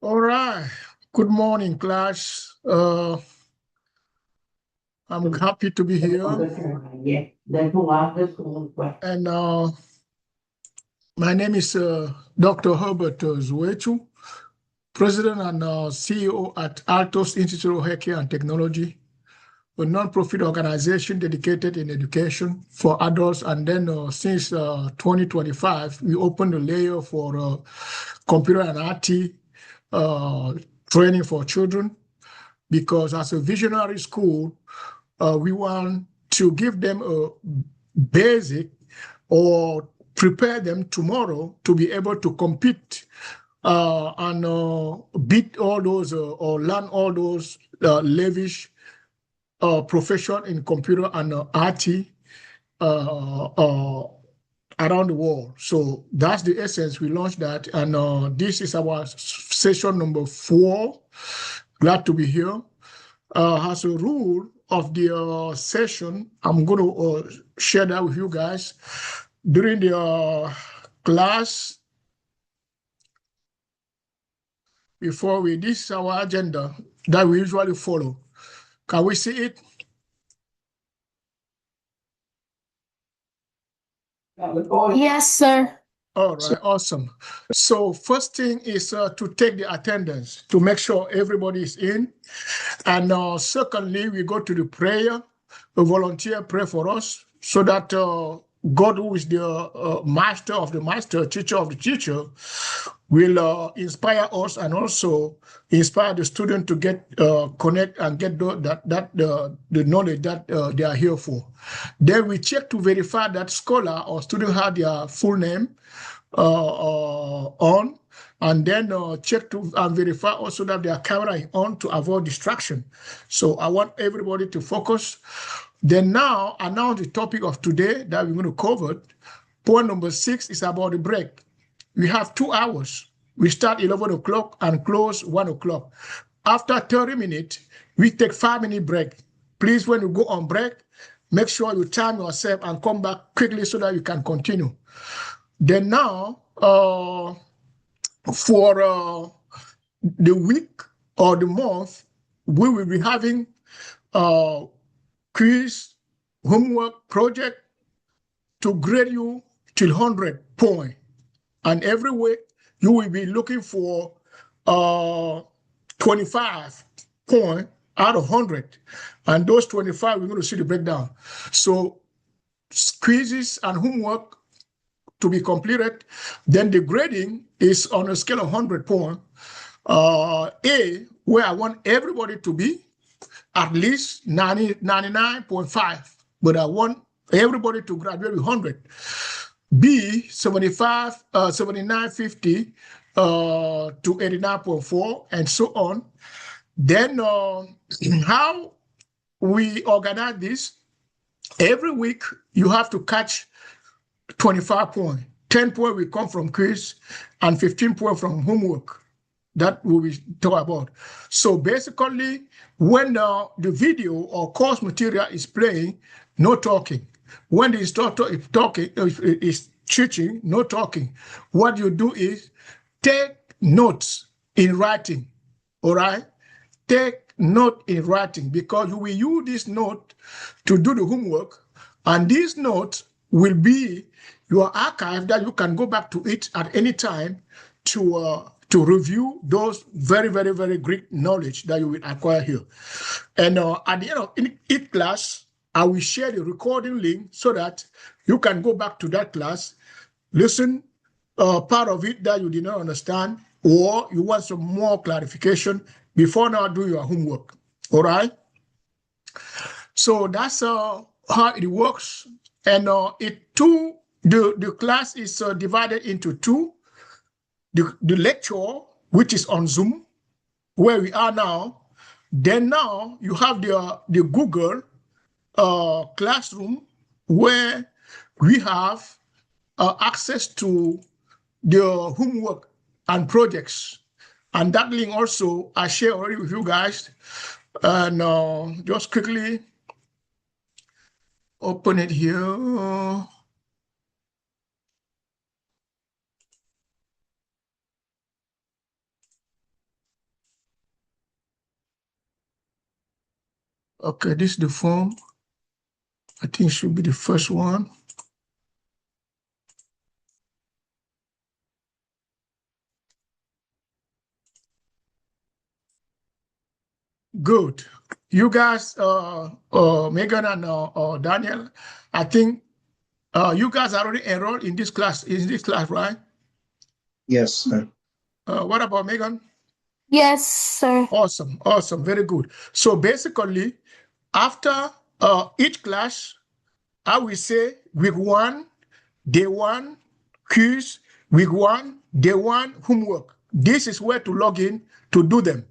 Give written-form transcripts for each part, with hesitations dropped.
All right. Good morning, class. I'm happy to be here. And my name is Dr. Herbert Zwechu, President and CEO at Altoz Institute of Healthcare and Technology, a non-profit organization dedicated in education for adults. And then since 2025, we opened a layer for computer and IT training for children, because as a visionary school, we want to give them a basic or prepare them tomorrow to be able to compete and beat all those or learn all those lavish profession in computer and IT around the world. So that's the essence. We launched that, and this is our session number 4. Glad to be here. As a rule of the session, I'm going to share that with you guys. During the class, this is our agenda that we usually follow. Can we see it? Yes, sir. All right, awesome. So first thing is to take the attendance to make sure everybody is in. And secondly, we go to the prayer. A volunteer pray for us so that God, who is the master of the master, teacher of the teacher, will inspire us and also inspire the student to get connect and get the knowledge that they are here for. Then we check to verify that scholar or student have their full name on, and then check to and verify also that their camera is on to avoid distraction. So I want everybody to focus. Then now announce the topic of today that we're going to cover. Point number 6 is about the break. We have 2 hours. We start 11 o'clock and close 1 o'clock. After 30 minutes, we take 5-minute break. Please, when you go on break, make sure you time yourself and come back quickly so that you can continue. Then now, for the week or the month, we will be having quiz, homework, project to grade you till 100 points. And every week, you will be looking for 25 points out of 100. And those 25, we're going to see the breakdown. So quizzes and homework to be completed. Then the grading is on a scale of 100 points. A, where I want everybody to be at least 99.5, but I want everybody to graduate with 100. B, 75, 79.50 to 89.4, and so on. Then how we organize this, every week you have to catch 25 points. 10 points will come from quiz and 15 points from homework. That we will talk about. So basically, when the video or course material is playing, no talking. When the instructor is talking, is teaching, no talking. What you do is take notes in writing. All right? Take note in writing, because you will use this note to do the homework, and these notes will be your archive that you can go back to it at any time to review those very, very, very great knowledge that you will acquire here. And at the end of each class, I will share the recording link so that you can go back to that class, listen part of it that you did not understand, or you want some more clarification before now do your homework. All right? So that's how it works. And the class is divided into 2. The lecture, which is on Zoom, where we are now. Then now you have the Google Classroom, where we have access to the homework and projects. And that link also I share already with you guys. And just quickly open it here. Okay, this is the form. I think it should be the first one. Good. You guys, Megan and Daniel, I think you guys are already enrolled in this class, right? Yes, sir. What about Megan? Yes, sir. Awesome, awesome, very good. So basically, after each class, I will say week one, day one, quiz, week one, day one, homework. This is where to log in to do them.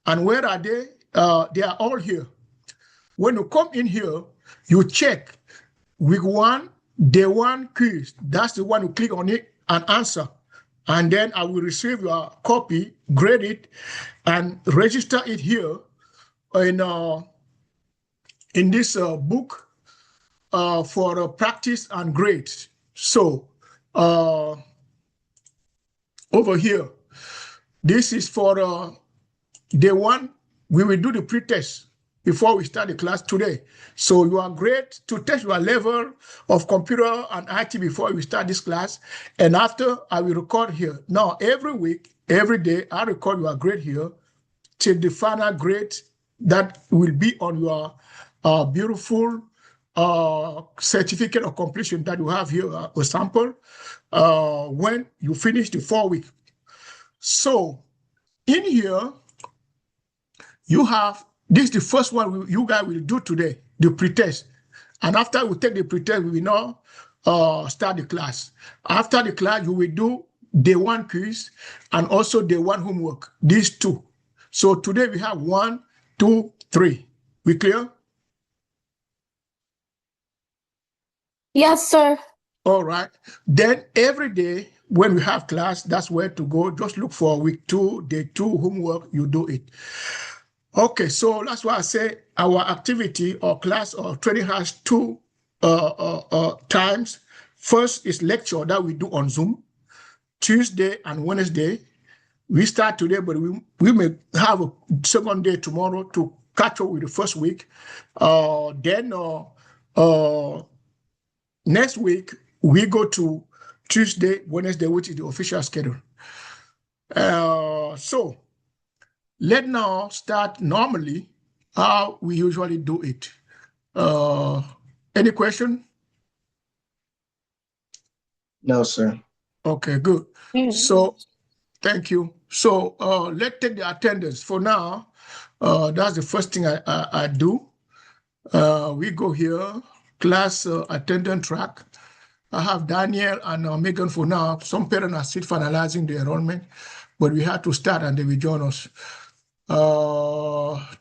And where are they? They are all here. When you come in here, you check week one, day one quiz. That's the one you click on it and answer. And then I will receive your copy, grade it, and register it here in this book for practice and grades. So over here, this is for day one. We will do the pre-test before we start the class today. So you are great to test your level of computer and IT before we start this class. And after, I will record here. Now, every week, every day, I record your grade here till the final grade that will be on your beautiful certificate of completion that you have here, a sample, when you finish the 4 week. So in here, you have, this is the first one you guys will do today, the pretest. And after we take the pretest, we will now start the class. After the class, you will do day one quiz and also day one homework, these two. So today we have 1, 2, 3. We clear? Yes, sir. All right. Then every day when we have class, that's where to go. Just look for week 2, day 2 homework, you do it. Okay, so that's why I say our activity or class or training has two times. First is lecture that we do on Zoom, Tuesday and Wednesday. We start today, but we may have a second day tomorrow to catch up with the first week. Then next week, we go to Tuesday, Wednesday, which is the official schedule. So let's now start normally how we usually do it. Any question? No, sir. Okay, good. So thank you. So let's take the attendance. For now, that's the first thing I do. We go here, class attendance track. I have Daniel and Megan for now. Some parents are still finalizing the enrollment, but we had to start and they will join us.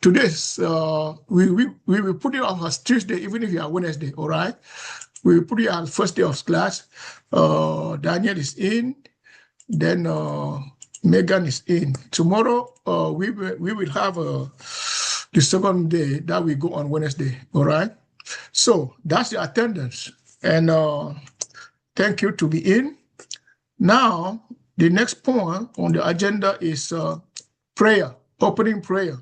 Today's we will put it on as Tuesday, even if you are Wednesday, all right? We will put it on first day of class. Daniel is in, then Megan is in. Tomorrow we will have the second day that we go on Wednesday, all right? So that's the attendance, and thank you to be in. Now the next point on the agenda is prayer. Opening prayer.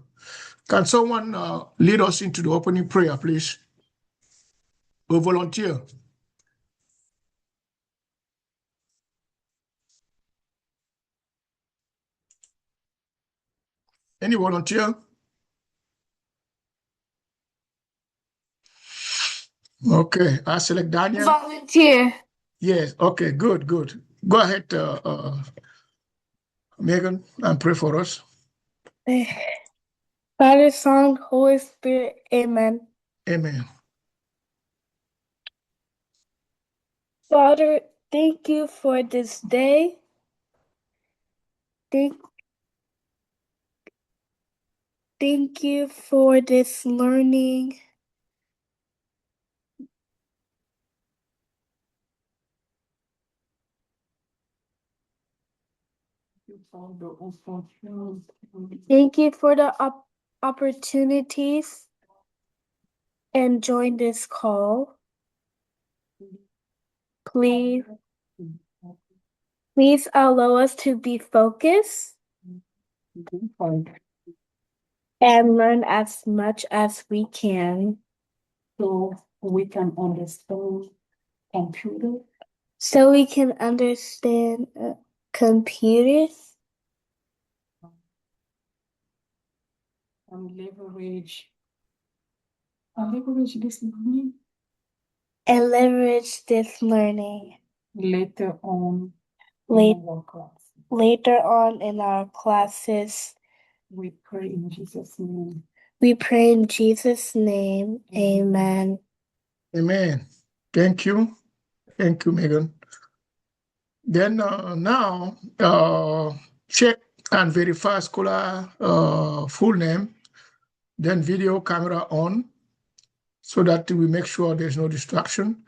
Can someone lead us into the opening prayer, please? Or volunteer? Any volunteer? Okay, I select Daniel. Volunteer. Yes, okay, good, good. Go ahead, Megan, and pray for us. Father, Son, Holy Spirit. Amen. Amen. Father, thank you for this day. Thank you for this learning. Thank you for the opportunities and join this call. Please allow us to be focused and learn as much as we can so we can understand computer so we can understand computers and leverage this learning and leverage this learning later on in Late- our class. later on in our classes. We pray in Jesus' name. We pray in Jesus' name. Amen. Amen. Thank you. Thank you, Megan. Then now, check and verify scholar full name, then video camera on, so that we make sure there's no distraction.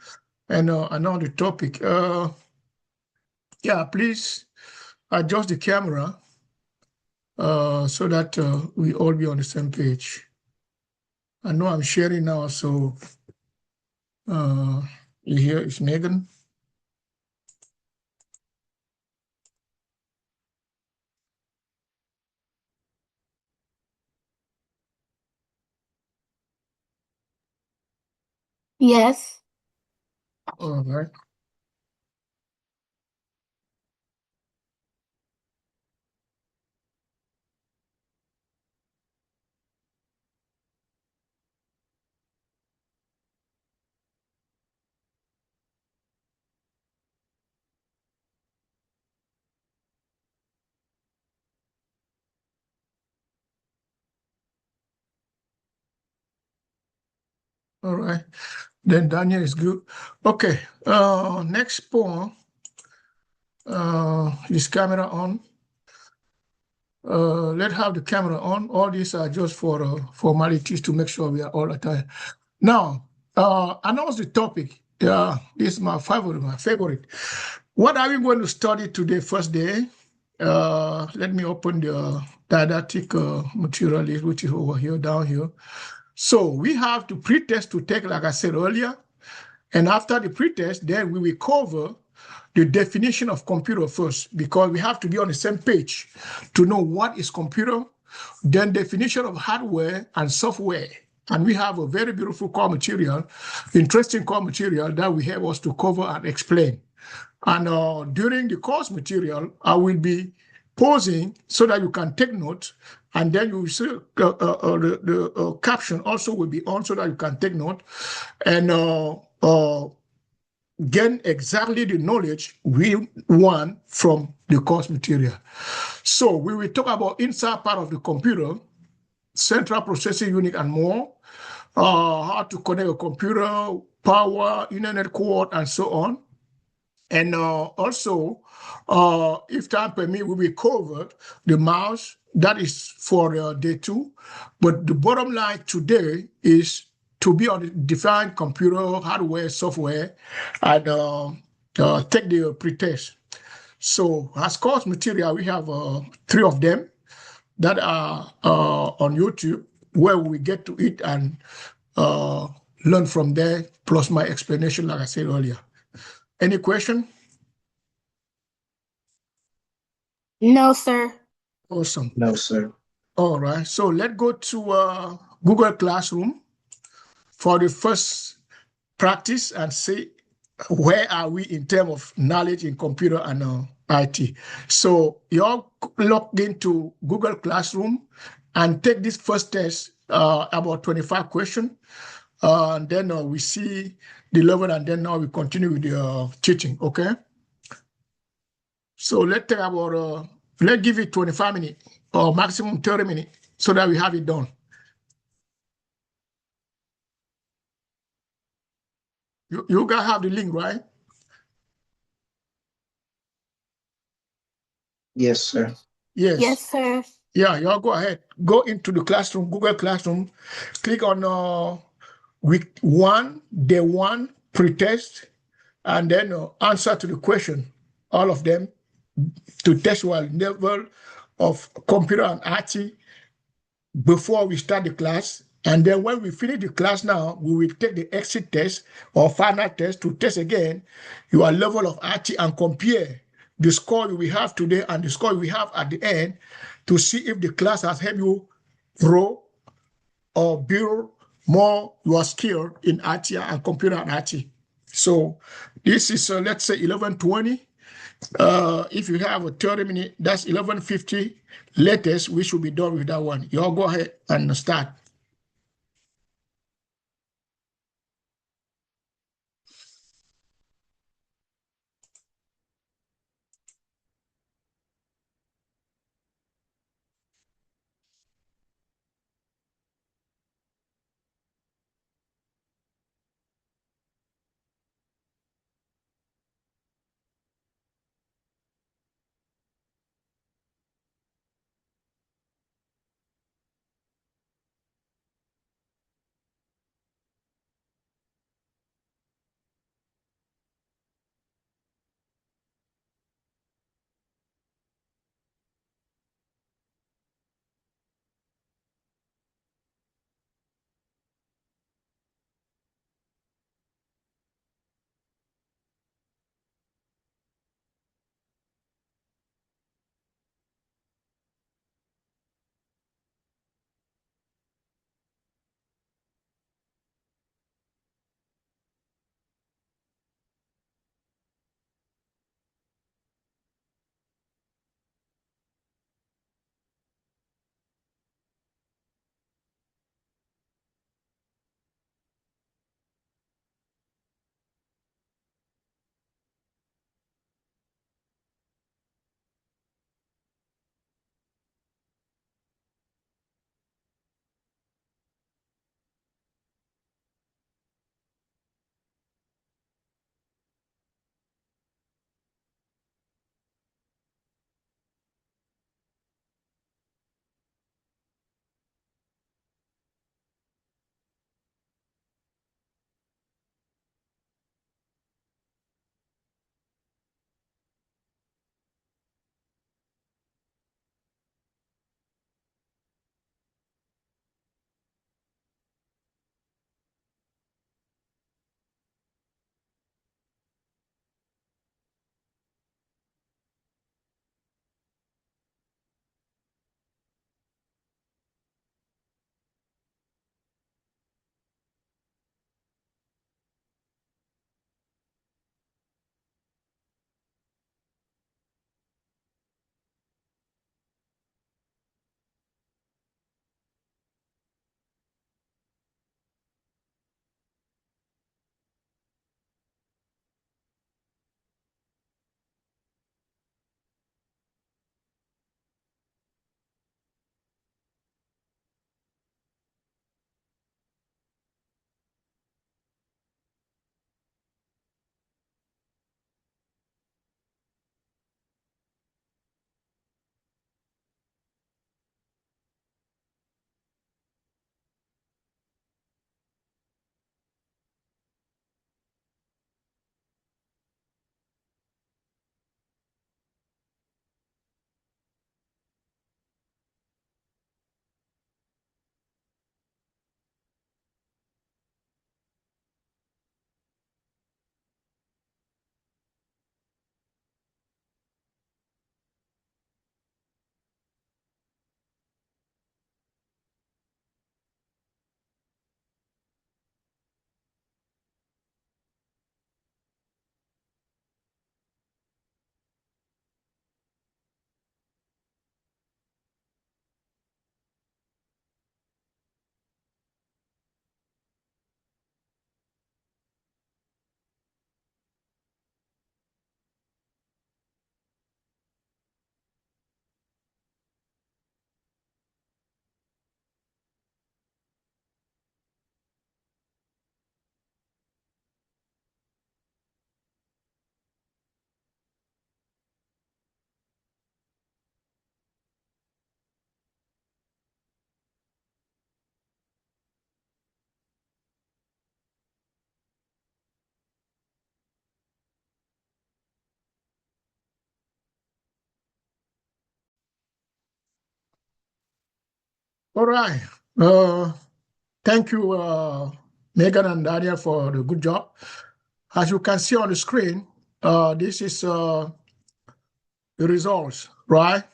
And now the topic. Yeah, please adjust the camera so that we all be on the same page. I know I'm sharing now, so here is Megan. Yes. All right. All right. Then Daniel is good. Okay. Next point. Is camera on? Let's have the camera on. All these are just for formalities to make sure we are all attire. Now, announce the topic. Yeah, this is my favorite. What are we going to study today, first day? Let me open the didactic material list, which is over here, down here. So we have to pre-test to take, like I said earlier. And after the pre-test, then we will cover the definition of computer first, because we have to be on the same page to know what is computer, then definition of hardware and software. And we have a very beautiful core material, interesting core material that we have us to cover and explain. And during the course material, I will be pausing so that you can take notes, and then you will see the caption also will be on so that you can take note and gain exactly the knowledge we want from the course material. So we will talk about inside part of the computer, central processing unit and more, how to connect a computer, power, internet cord, and so on. And also, if time permit, we will cover the mouse. That is for day 2. But the bottom line today is to be on the defined computer, hardware, software, and take the pretest. So as course material, we have 3 of them that are on YouTube, where we get to it and learn from there, plus my explanation, like I said earlier. Any question? No, sir. Awesome. No, sir. All right. So let's go to Google Classroom for the first practice and see where are we in terms of knowledge in computer and IT. So you all log into Google Classroom and take this first test, about 25 questions. And then we see the level, and then now we continue with the teaching, okay? So let's take about, let's give it 25 minutes or maximum 30 minutes so that we have it done. You guys have the link, right? Yes, sir. Yes. Yes, sir. Yeah, y'all go ahead. Go into the classroom, Google Classroom, click on week 1, day 1, pretest, and then answer to the question, all of them, to test your level of computer and IT before we start the class. And then when we finish the class now, we will take the exit test or final test to test again your level of IT and compare the score we have today and the score we have at the end to see if the class has helped you grow or build more your skill in IT and computer and IT. So this is, let's say, 11:20. If you have a 30-minute, that's 11:50 latest. We should be done with that one. You all go ahead and start. All right. Thank you, Megan and Daniel, for the good job. As you can see on the screen, this is the results, right?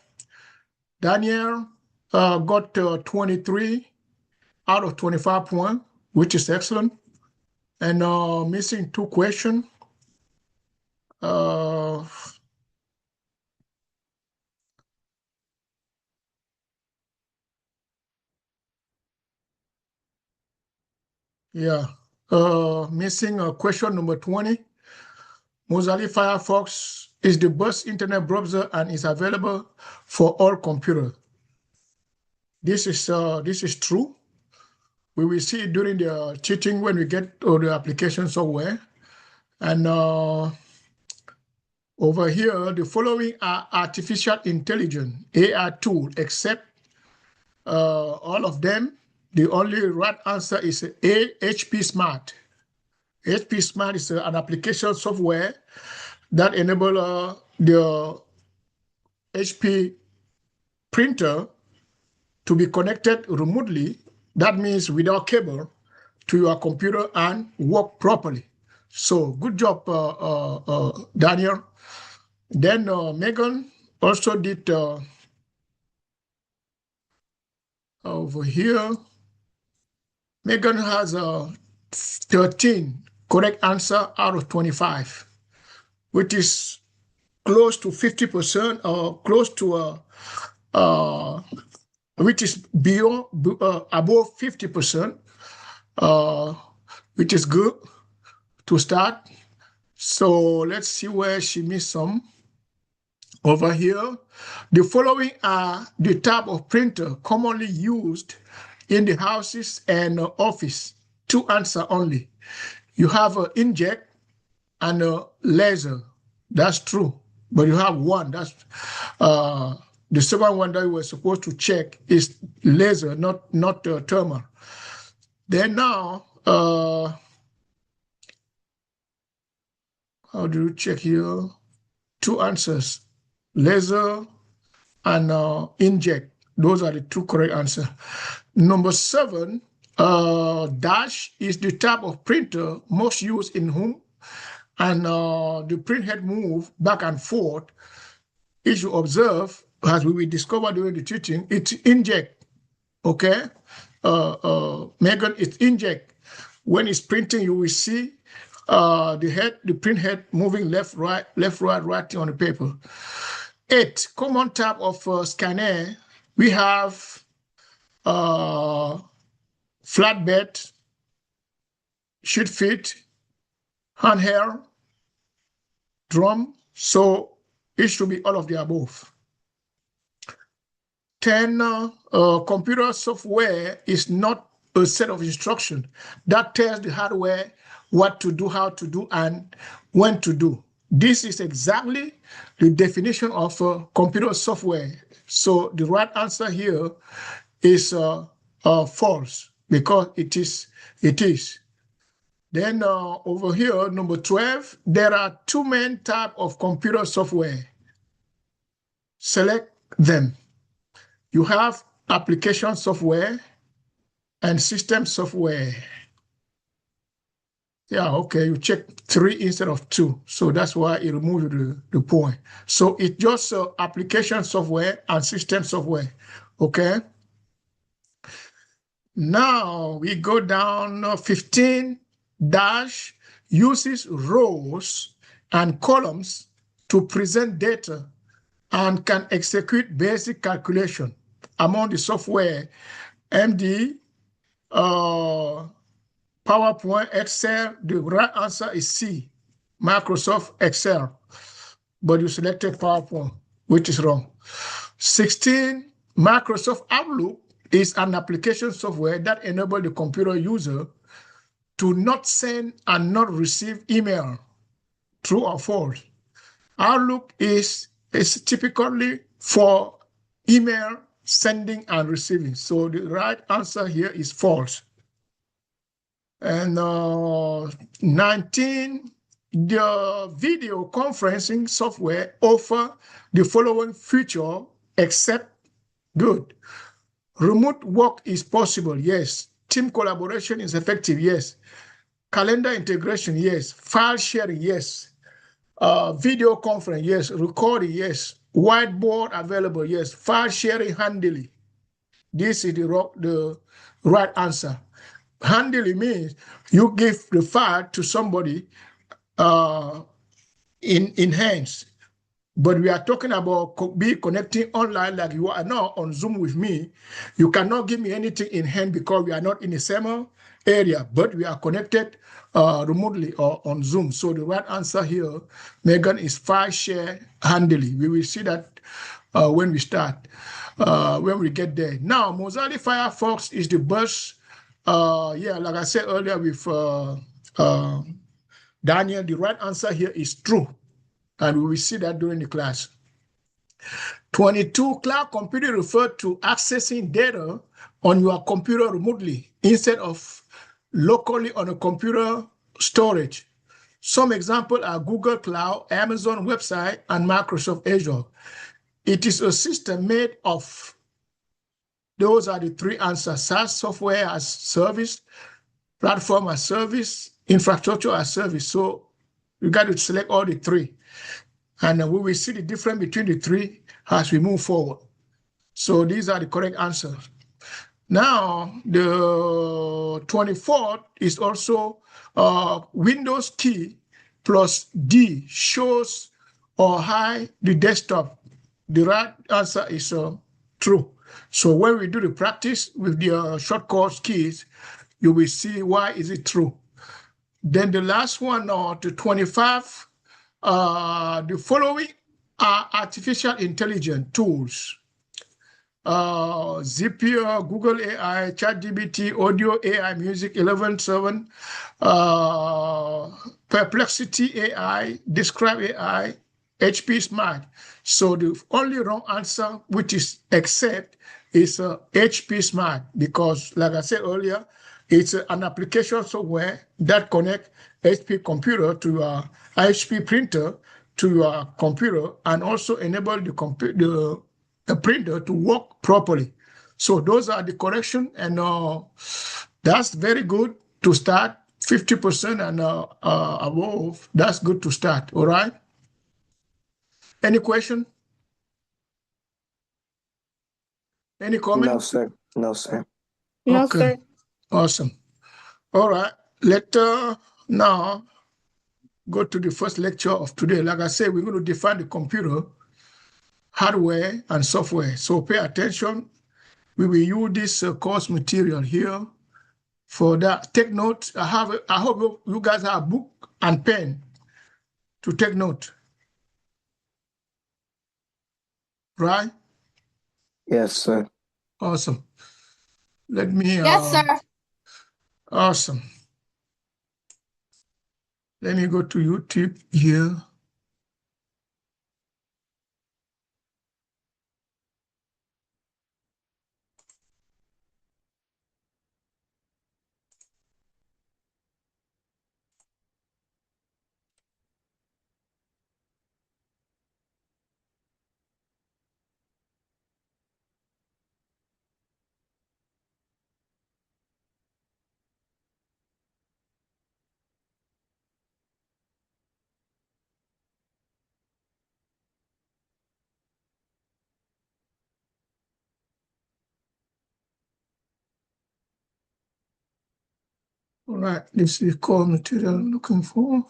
Daniel got 23, out of 25 points, which is excellent. And missing 2 questions. Yeah. Missing question number 20. Mozilla Firefox is the best internet browser and is available for all computers. This is true. We will see it during the teaching when we get to the application software. And over here, the following are artificial intelligence, AI tool, except all of them. The only right answer is HP Smart. HP Smart is an application software that enable the HP printer to be connected remotely. That means without cable to your computer and work properly. So good job, Daniel. Then Megan also did over here. Megan has 13 correct answer out of 25, which is close to 50% or close to which is beyond above 50%, which is good to start. So let's see where she missed some. Over here, the following are the type of printer commonly used in the houses and office. 2 answer only. You have an inkjet and a laser. That's true. But you have one. That's the second one that you were supposed to check is laser, not thermal. Then now, how do you check here? 2 answers. Laser and inkjet. Those are the 2 correct answers. Number 7, dash is the type of printer most used in home, and the print head move back and forth. If you observe, as we will discover during the teaching, it's inkjet. Okay, Megan, it's inkjet. When it's printing, you will see the print head moving left, right on the paper. 8, common type of scanner. We have flatbed, sheet feed, handheld, drum. So it should be all of the above. 10, computer software is not a set of instructions that tells the hardware what to do, how to do, and when to do. This is exactly the definition of computer software. So the right answer here is false, because it is. Then over here, number 12, there are 2 main types of computer software. Select them. You have application software and system software. Yeah, okay, you check 3 instead of 2. So that's why it removed the point. So it's just application software and system software, okay? Now we go down 15 dash uses rows and columns to present data and can execute basic calculation among the software MD, PowerPoint, Excel. The right answer is C, Microsoft Excel. But you selected PowerPoint, which is wrong. 16, Microsoft Outlook is an application software that enables the computer user to not send and not receive email. True or false? Outlook is typically for email sending and receiving. So the right answer here is false. And 19, the video conferencing software offer the following feature except good. Remote work is possible, yes. Team collaboration is effective, yes. Calendar integration, yes. File sharing, yes. Video conference, yes. Recording, yes. Whiteboard available, yes. File sharing handily. This is the right answer. Handily means you give the file to somebody in hands. But we are talking about be connecting online like you are now on Zoom with me. You cannot give me anything in hand because we are not in the same area, but we are connected remotely or on Zoom. So the right answer here, Megan, is file share handily. We will see that when we start, when we get there. Now, Mozilla Firefox is the best. Yeah, like I said earlier with Daniel, the right answer here is true. And we will see that during the class. 22, cloud computing referred to accessing data on your computer remotely instead of locally on a computer storage. Some examples are Google Cloud, Amazon website, and Microsoft Azure. It is a system made of, those are the three answers: SaaS, software as service, platform as service, infrastructure as service. So you got to select all the three. And we will see the difference between the three as we move forward. So these are the correct answers. Now, the 24th is also Windows key plus D shows or hide the desktop. The right answer is true. So when we do the practice with the shortcut keys, you will see why is it true. Then the last one, the 25, the following are artificial intelligence tools: Zapier, Google AI, ChatGPT, Audio AI, Music 11.7, Perplexity AI, Describe AI, HP Smart. So the only wrong answer, which is except, is HP Smart, because like I said earlier, it's an application software that connects HP computer to your HP printer to your computer and also enable the printer to work properly. So those are the correction, and that's very good to start. 50% and above, that's good to start. All right. Any question? Any comment? No, sir. No, sir. No, Okay. sir. Awesome. All right. Let's now go to the first lecture of today. Like I said, we're going to define the computer, hardware, and software. So pay attention. We will use this course material here for that. Take notes. I hope you guys have a book and pen to take note. Right? Yes, sir. Awesome. Let me. Yes, sir. Awesome. Let me go to YouTube here. All right, this is core material I'm looking for.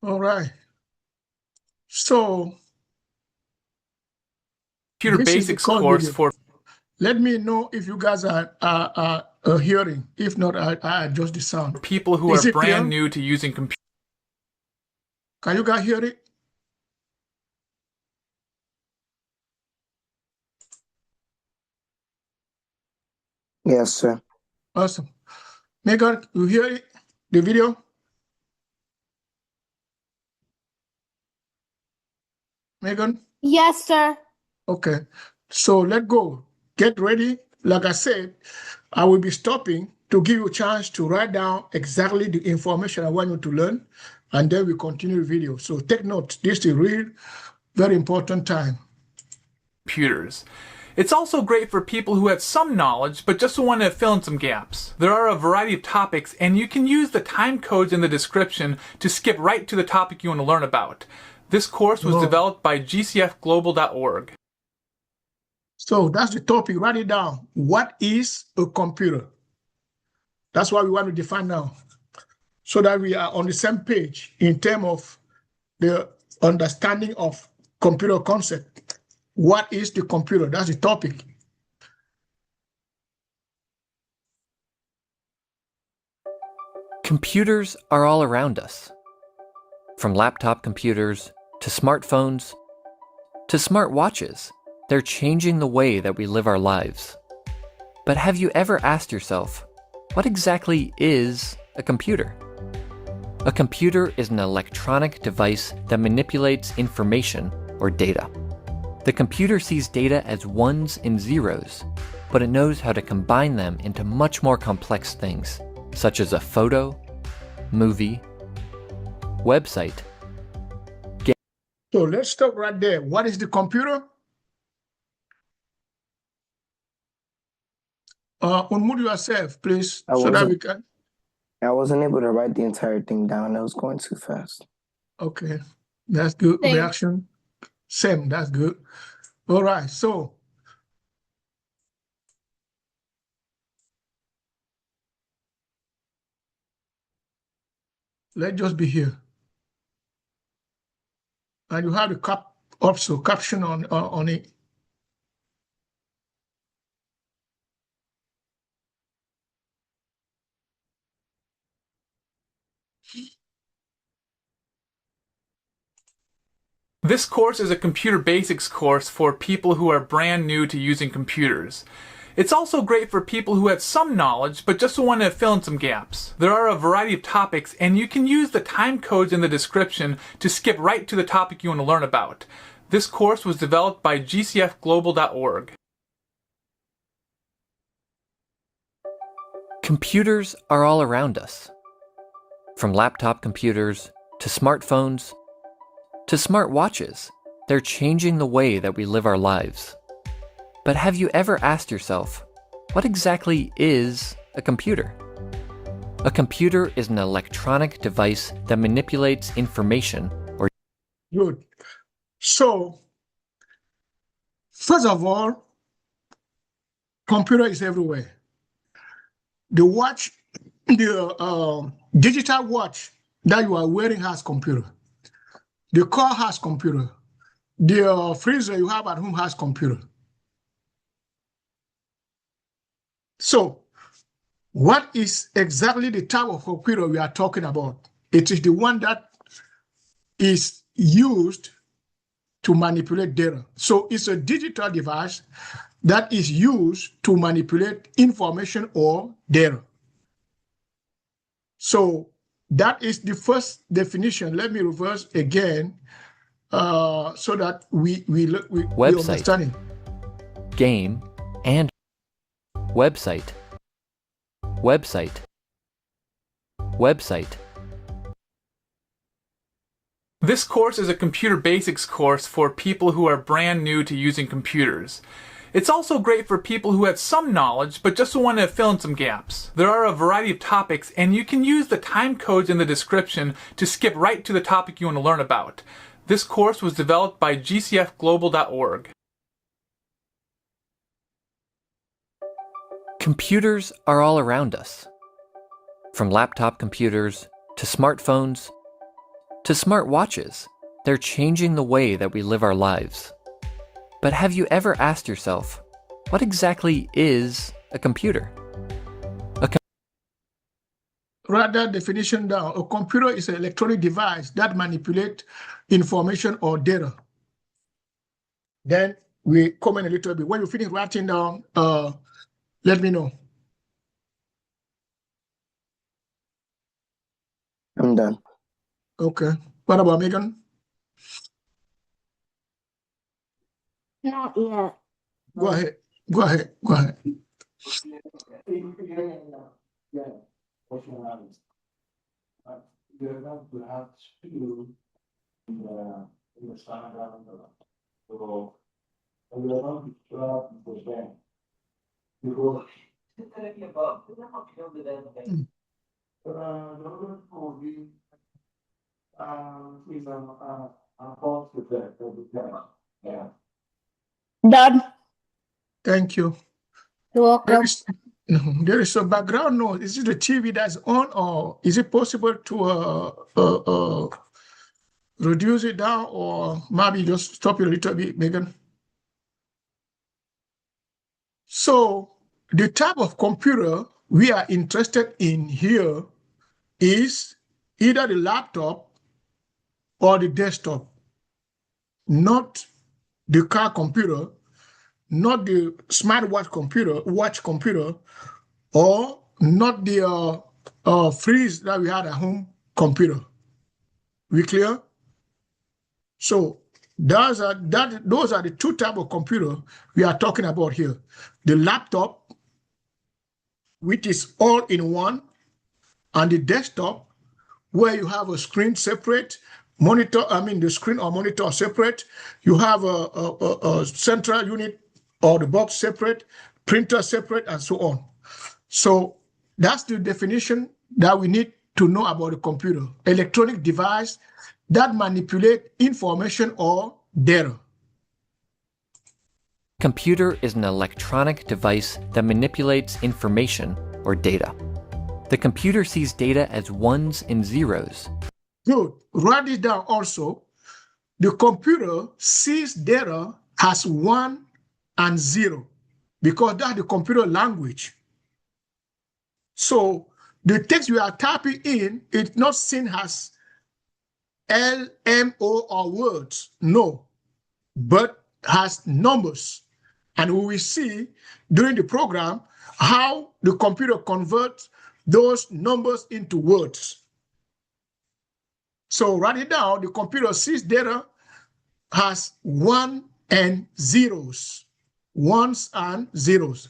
All right. So Computer this is the Basics core course video. for Let me know if you guys are hearing. If not, I adjust the sound. people who Is are it clear? brand new to using computers. Can you guys hear it? Yes, sir. Awesome. Megan, you hear it? The video? Megan? Yes, sir. Okay. So let's go. Get ready. Like I said, I will be stopping to give you a chance to write down exactly the information I want you to learn, and then we continue the video. So take note, this is a real, very important time. Computers. It's also great for people who have some knowledge but just want to fill in some gaps. There are a variety of topics, and you can use the time codes in the description to skip right to the topic you want to learn about. This course was developed by gcfglobal.org. So that's the topic. Write it down. What is a computer? That's what we want to define now, so that we are on the same page in terms of the understanding of computer concept. What is the computer? That's the topic. Computers are all around us. From laptop computers to smartphones to smartwatches, they're changing the way that we live our lives. But have you ever asked yourself, what exactly is a computer? A computer is an electronic device that manipulates information or data. The computer sees data as ones and zeros, but it knows how to combine them into much more complex things, such as a photo, movie, website. So let's stop right there. What is the computer? Unmute yourself, please, so that we can. I wasn't able to write the entire thing down. It was going too fast. Okay, that's good. Same. Reaction. Same, that's good. All right, so let's just be here. And you have the caption on it. This course is a computer basics course for people who are brand new to using computers. It's also great for people who have some knowledge but just want to fill in some gaps. There are a variety of topics, and you can use the time codes in the description to skip right to the topic you want to learn about. This course was developed by gcfglobal.org. Computers are all around us. From laptop computers to smartphones to smartwatches, they're changing the way that we live our lives. But have you ever asked yourself, what exactly is a computer? A computer is an electronic device that manipulates information or... Good. So, first of all, computer is everywhere. The watch, the digital watch that you are wearing has computer. The car has computer. The freezer you have at home has computer. So, what is exactly the type of computer we are talking about? It is the one that is used to manipulate data. So, it's a digital device that is used to manipulate information or data. So, that is the first definition. Let me reverse again so that we understand it. Game and website. Website. Website. This course is a computer basics course for people who are brand new to using computers. It's also great for people who have some knowledge but just want to fill in some gaps. There are a variety of topics, and you can use the time codes in the description to skip right to the topic you want to learn about. This course was developed by gcfglobal.org. Computers are all around us. From laptop computers to smartphones to smartwatches, they're changing the way that we live our lives. But have you ever asked yourself, what exactly is a computer? Write that definition down. A computer is an electronic device that manipulates information or data. Then we comment a little bit. When you finish writing down, let me know. I'm done. Okay. What about Megan? Not yet. Go ahead. Go ahead. Go ahead. Yeah, question happens. You're going to have to in the standard. So, we are going to start with them. Because the other will be is a false effect of the test. Yeah. Done. Thank you. You're welcome. There is a background noise. Is it the TV that's on, or is it possible to reduce it down, or maybe just stop it a little bit, Megan? So the type of computer we are interested in here is either the laptop or the desktop, not the car computer, not the smartwatch computer, or not the fridge that we had at home computer. We clear? So those are the two types of computer we are talking about here. The laptop, which is all in one, and the desktop, where you have a screen separate, monitor, the screen or monitor separate, you have a central unit or the box separate, printer separate, and so on. So that's the definition that we need to know about the computer. Electronic device that manipulate information or data. Computer is an electronic device that manipulates information or data. The computer sees data as ones and zeros. Good. Write it down also. The computer sees data as 1 and 0 because that's the computer language. So the text we are typing in is not seen as L, M, O, or words, no, but has numbers. And we will see during the program how the computer converts those numbers into words. So write it down. The computer sees data as 1 and zeros, ones and zeros.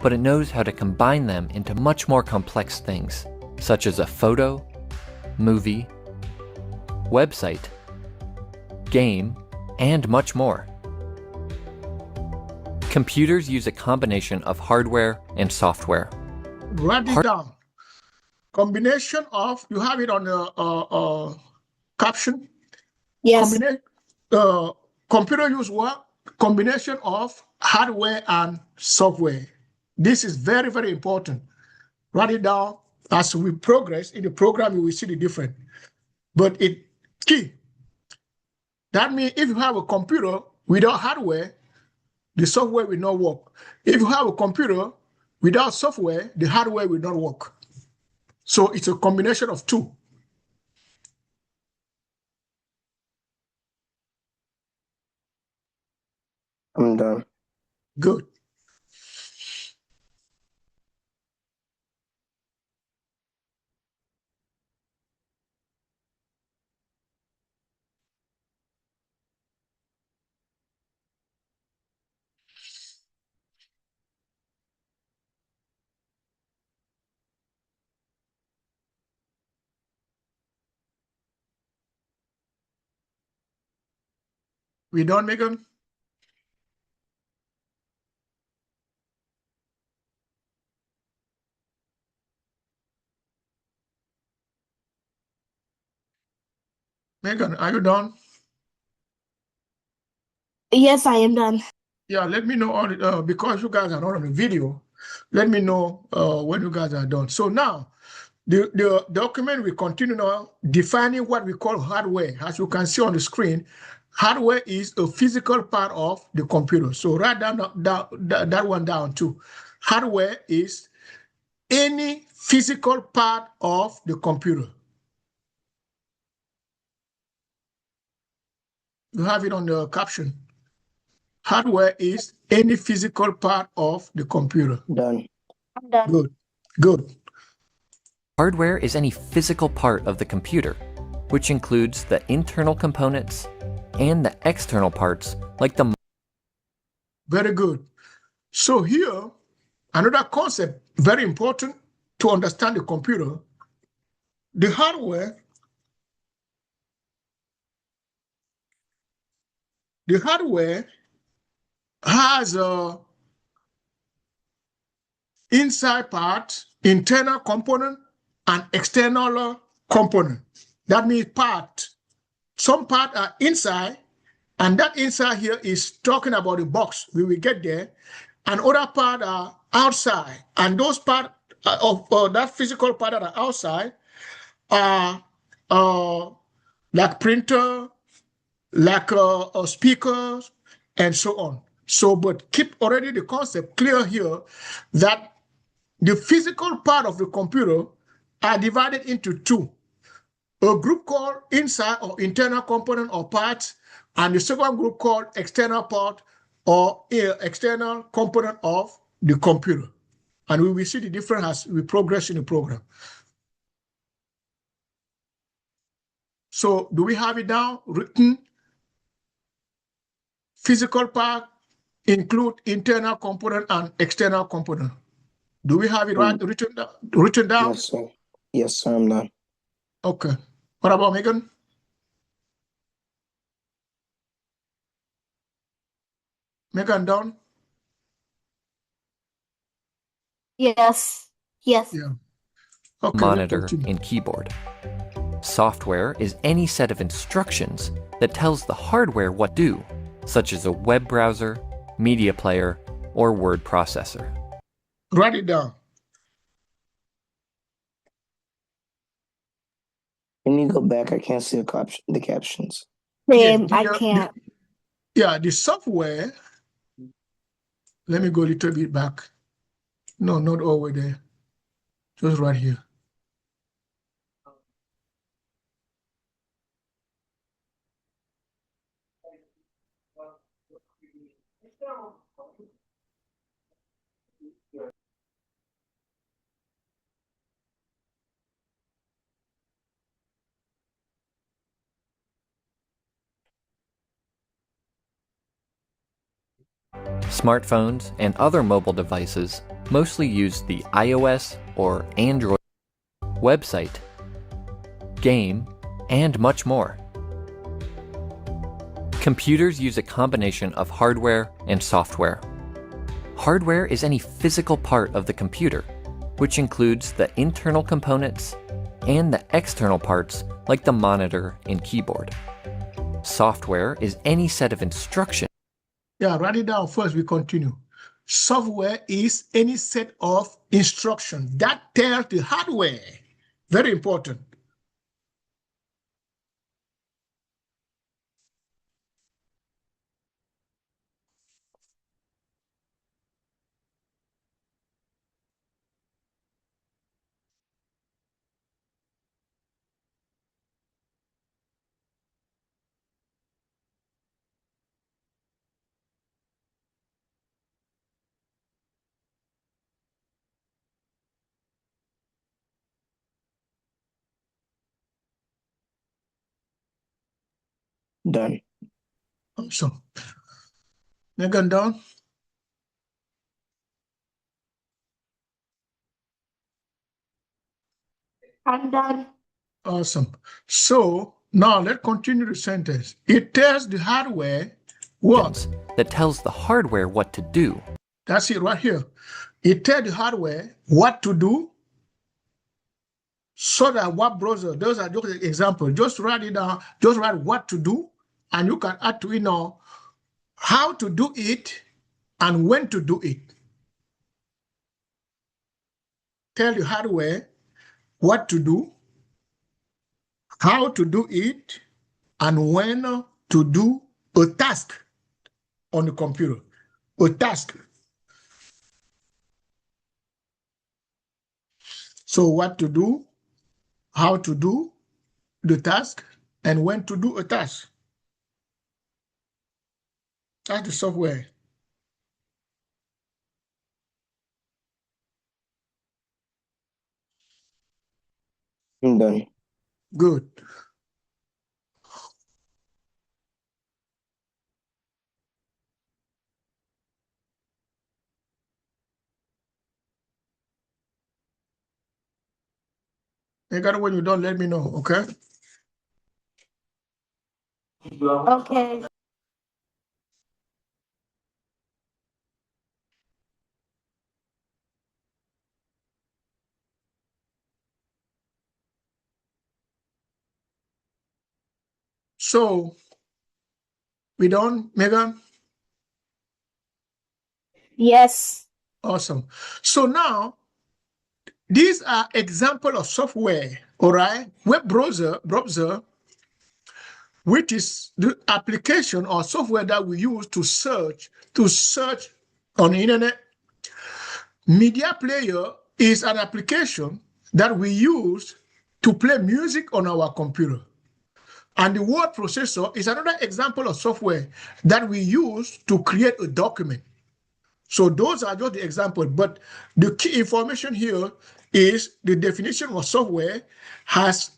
But it knows how to combine them into much more complex things, such as a photo, movie, website, game, and much more. Computers use a combination of hardware and software. Write it down. Combination of, you have it on the caption? Yes. Computer use what? Combination of hardware and software. This is very, very important. Write it down. As we progress in the program, you will see the difference. But it's key. That means if you have a computer without hardware, the software will not work. If you have a computer without software, the hardware will not work. So it's a combination of two. I'm done. Good. We done, Megan? Megan, are you done? Yes, I am done. Yeah, let me know because you guys are not on the video. Let me know when you guys are done. So now, the document will continue now defining what we call hardware. As you can see on the screen, hardware is a physical part of the computer. So write that one down too. Hardware is any physical part of the computer. You have it on the caption. Hardware is any physical part of the computer. Done. I'm done. Good, good. Hardware is any physical part of the computer, which includes the internal components and the external parts, like the... Very good. So here, another concept, very important to understand the computer, the hardware has a inside part, internal component, and external component. That means some part are inside, and that inside here is talking about the box. We will get there. And other part are outside. And those part of that physical part that are outside are like printer, like speakers, and so on. So, but keep already the concept clear here that the physical part of the computer are divided into two. A group called inside or internal component or parts, and the second group called external part or external component of the computer. And we will see the difference as we progress in the program. So do we have it down written? Physical part include internal component and external component. Do we have it right written down? Yes, sir. Yes, sir, I'm done. Okay. What about Megan? Megan done? Yes. Yes. Yeah. Okay. Monitor and keyboard. Software is any set of instructions that tells the hardware what to do, such as a web browser, media player, or word processor. Write it down. Can you go back? I can't see the captions. Same. Yeah, I can't. The software. Let me go a little bit back. No, not all the way there. Just right here. Smartphones and other mobile devices mostly use the iOS or Android website, game, and much more. Computers use a combination of hardware and software. Hardware is any physical part of the computer, which includes the internal components and the external parts like the monitor and keyboard. Software is any set of instructions. Yeah, write it down first. We continue. Software is any set of instructions that tell the hardware. Very important. Done. Awesome. Megan done? I'm done. Awesome. So now let's continue the sentence. It tells the hardware what? That tells the hardware what to do. That's it right here. It tells the hardware what to do so that what browser, those are just examples. Just write it down, just write what to do, and you can add to it now how to do it and when to do it. Tell the hardware what to do, how to do it, and when to do a task on the computer. A task. So what to do, how to do the task, and when to do a task. That's the software. I'm done. Good. Megan, when you don't, let me know, okay? Okay. So we done, Megan? Yes. Awesome. So now these are example of software, all right? Web browser, which is the application or software that we use to search on the internet. Media player is an application that we use to play music on our computer. And the word processor is another example of software that we use to create a document. So those are just the examples, but the key information here is the definition of software has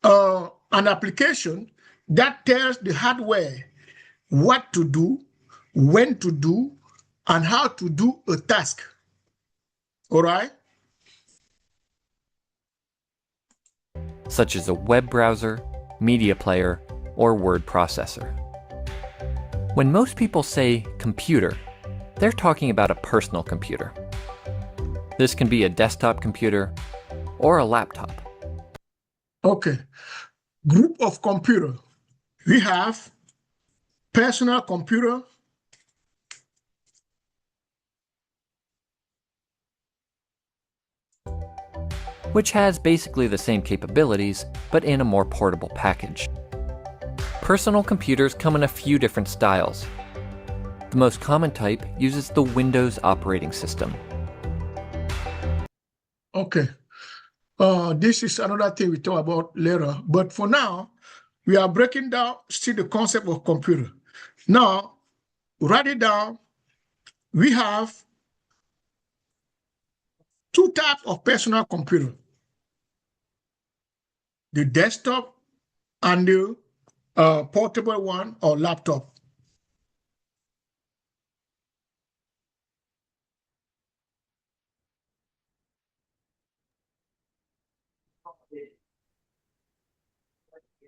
an application that tells the hardware what to do, when to do, and how to do a task. All right? Such as a web browser, media player, or word processor. When most people say computer, they're talking about a personal computer. This can be a desktop computer or a laptop. Okay. Group of computer. We have personal computer, which has basically the same capabilities, but in a more portable package. Personal computers come in a few different styles. The most common type uses the Windows operating system. Okay. This is another thing we talk about later. But for now, we are breaking down still the concept of computer. Now, write it down. We have two types of personal computer. The desktop and the portable one or laptop.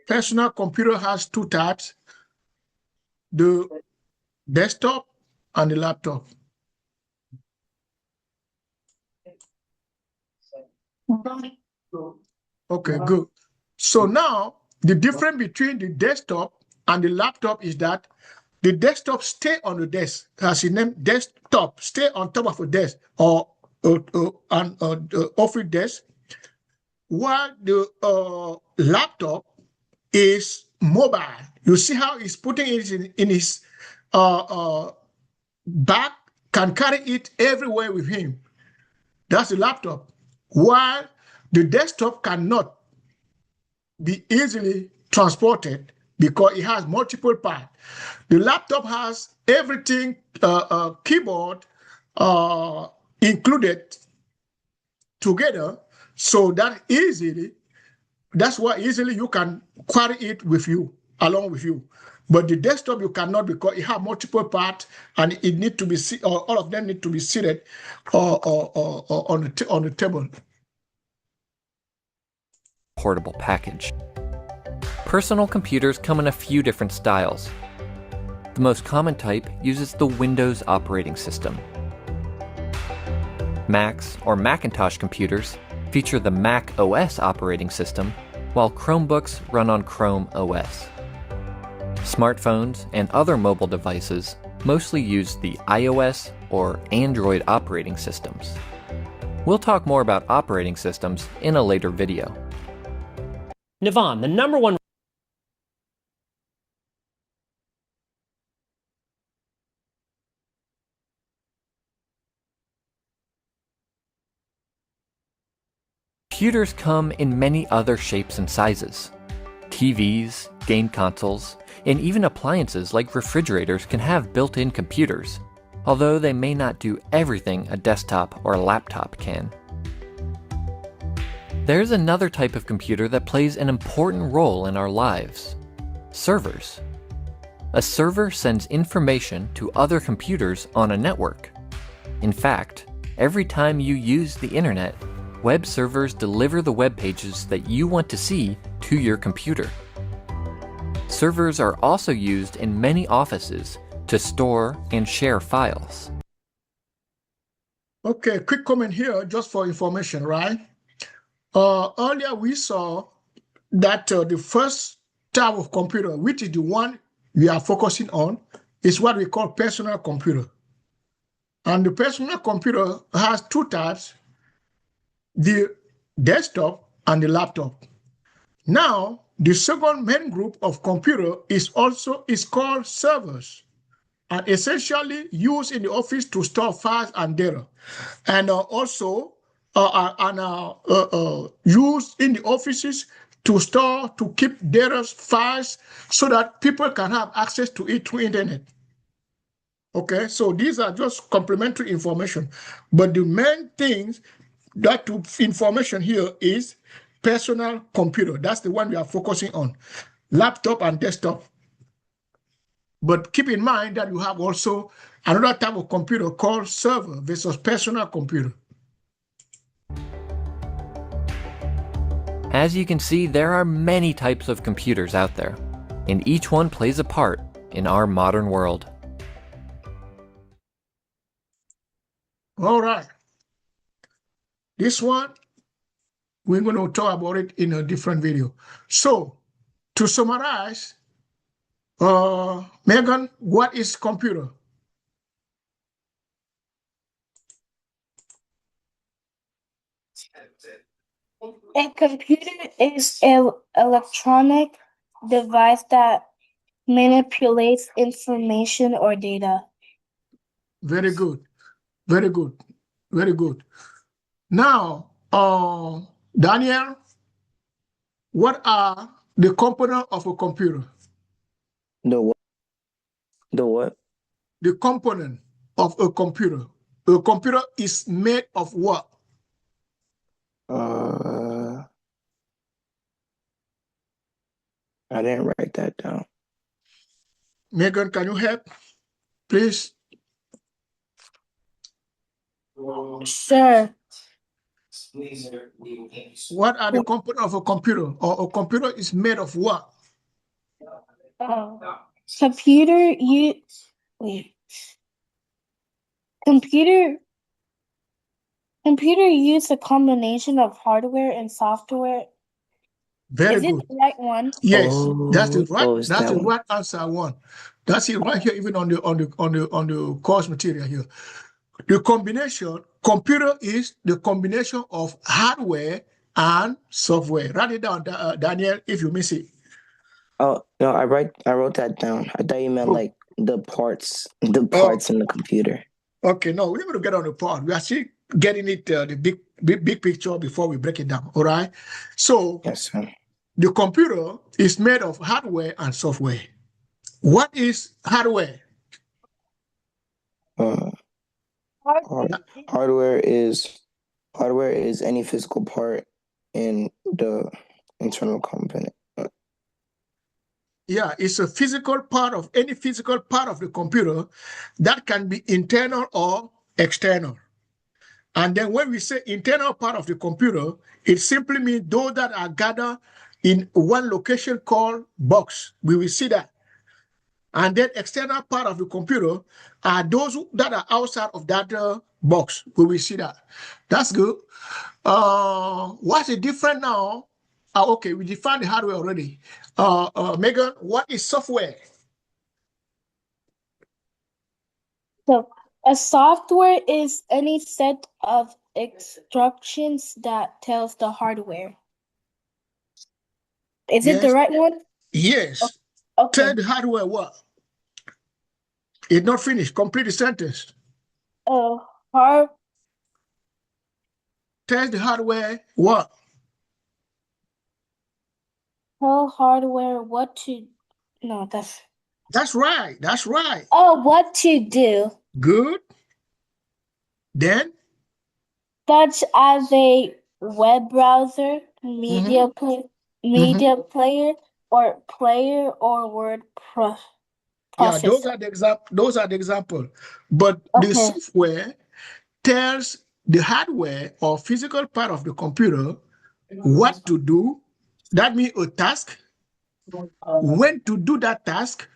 Personal computer has two types, the desktop and the laptop. Okay, good. So now the difference between the desktop and the laptop is that the desktop stay on the desk, as in name desktop, stay on top of a desk or an office desk, while the laptop is mobile. You see how he's putting it in his back, can carry it everywhere with him. That's the laptop. While the desktop cannot be easily transported because it has multiple parts. The laptop has everything, keyboard included together, so that that's why easily you can carry it with you, along with you. But the desktop you cannot because it has multiple parts and it need to be all of them need to be seated on the table. Portable package. Personal computers come in a few different styles. The most common type uses the Windows operating system. Macs or Macintosh computers feature the Mac OS operating system, while Chromebooks run on Chrome OS. Smartphones and other mobile devices mostly use the iOS or Android operating systems. We'll talk more about operating systems in a later video. Navon, the number one Computers come in many other shapes and sizes. TVs, game consoles, and even appliances like refrigerators can have built-in computers, although they may not do everything a desktop or a laptop can. There's another type of computer that plays an important role in our lives: servers. A server sends information to other computers on a network. In fact, every time you use the internet, Web servers deliver the web pages that you want to see to your computer. Servers are also used in many offices to store and share files. Okay, quick comment here just for information, right? Earlier we saw that the first type of computer, which is the one we are focusing on, is what we call personal computer. And the personal computer has two types, the desktop and the laptop. Now, the second main group of computer is called servers, and essentially used in the office to store files and data, and also used in the offices to keep data files so that people can have access to it through internet. Okay, so these are just complementary information, but the main things that information here is personal computer. That's the one we are focusing on, laptop and desktop. But keep in mind that you have also another type of computer called server versus personal computer. As you can see, there are many types of computers out there, and each one plays a part in our modern world. All right. This one, we're going to talk about it in a different video. So, to summarize, Megan, what is computer? A computer is an electronic device that manipulates information or data. Very good. Very good. Very good. Now, Daniel, what are the components of a computer? The what? The what? The component of a computer. A computer is made of what? I didn't write that down. Megan, can you help, please? Sure. What are the components of a computer? Or a computer is made of what? Computer use a combination of hardware and software. Very Is it good. the right one? Yes, that's the right. Oh, it's That's that the one. right answer I want. That's it right here, even on the course material here. The combination computer is the combination of hardware and software. Write it down, Daniel, if you miss it. Oh no, I wrote that down. I thought you meant Oh. like the parts in the computer. Okay, no, we're going to get on the part. We are still getting it the big picture before we break it down. All right. So Yes, sir. the computer is made of hardware and software. What is hardware? Hardware is any physical part in the internal component. Yeah, it's a physical part of any physical part of the computer that can be internal or external. And then when we say internal part of the computer, it simply means those that are gathered in one location called box. We will see that. And then external part of the computer are those that are outside of that box. We will see that. That's good. What's the difference now? Okay, we defined the hardware already. Megan, what is software? So a software is any set of instructions that tells the hardware. Is it the Yes. right one? Yes. Okay. Tell the hardware what? It's not finished. Complete the sentence. Hard Tell the hardware what? tell hardware what to no, That's right. That's right. what to do. Good. Then Such as a web browser, media player, or word yeah, processor. those are the example. But the Okay. software tells the hardware or physical part of the computer, what to do, that means a task, when to do that task,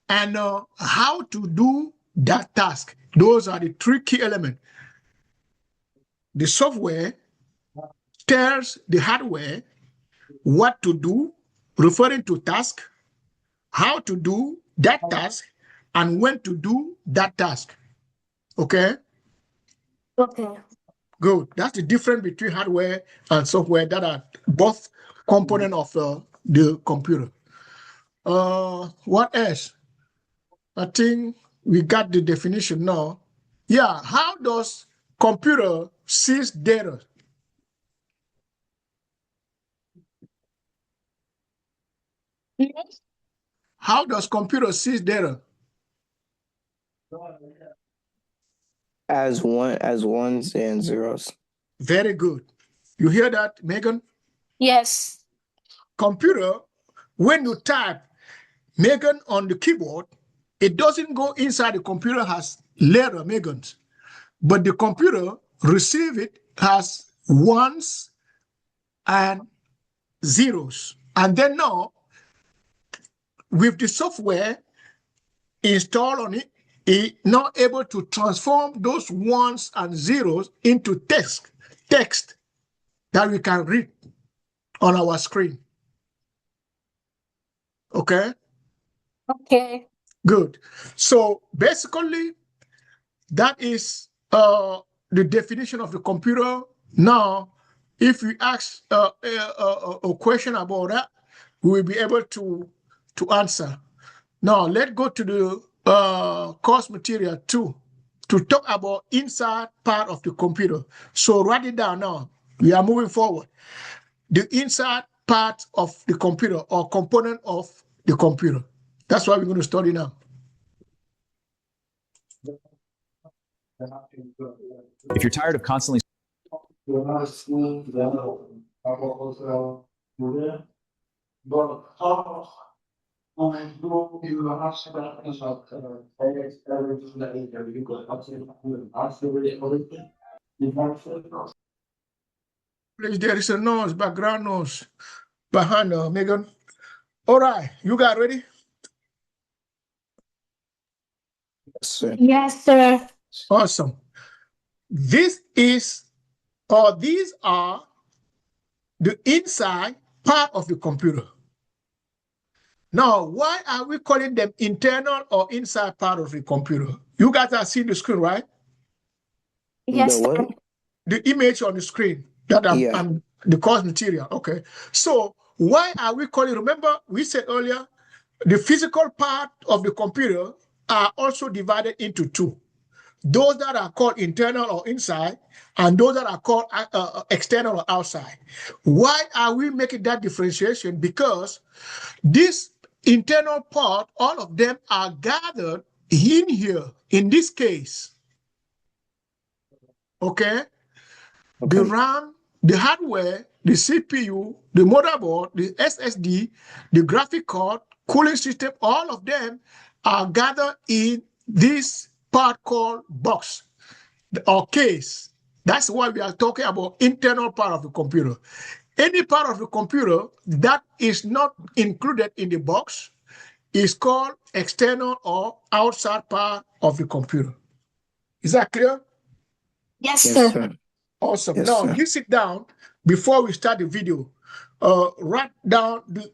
and how to do that task. Those are the three key elements. The software tells the hardware what to do, referring to task, how to do that task, and when to do that task. Okay? Okay. Good. That's the difference between hardware and software that are both component of the computer. What else? I think we got the definition now. Yeah, how does computer sees data? How does computer sees data? As ones and zeros. Very good. You hear that, Megan? Yes. Computer, when you type Megan on the keyboard, it doesn't go inside the computer as letter Megan's, but the computer receive it as ones and zeros. And then now, with the software installed on it, it's now able to transform those ones and zeros into text that we can read on our screen. Okay? Okay. Good. So basically, that is the definition of the computer. Now, if we ask a question about that, we will be able to answer. Now, let's go to the course material 2 to talk about inside part of the computer. So write it down now. We are moving forward. The inside part of the computer or component of the computer. That's what we're going to study now. If you're tired of constantly Please, there is a noise, background noise behind Megan. All right, you got ready? Yes, sir. Yes, sir. Awesome. These are the inside part of the computer. Now, why are we calling them internal or inside part of the computer? You guys are seeing the screen, right? Yes, The sir. what? The image on the screen that I'm the course material. Okay. So why are we calling, remember we said earlier, the physical part of the computer are also divided into two. Those that are called internal or inside, and those that are called external or outside. Why are we making that differentiation? Because this internal part, all of them are gathered in here, in this case. Okay? The RAM, the hardware, the CPU, the motherboard, the SSD, the graphic card, cooling system, all of them are gathered in this part called box or case. That's why we are talking about internal part of the computer. Any part of the computer that is not included in the box is called external or outside part of the computer. Is that clear? Yes, Yes, sir. sir. Awesome. Yes, now, sir. you sit down before we start the video. Write down the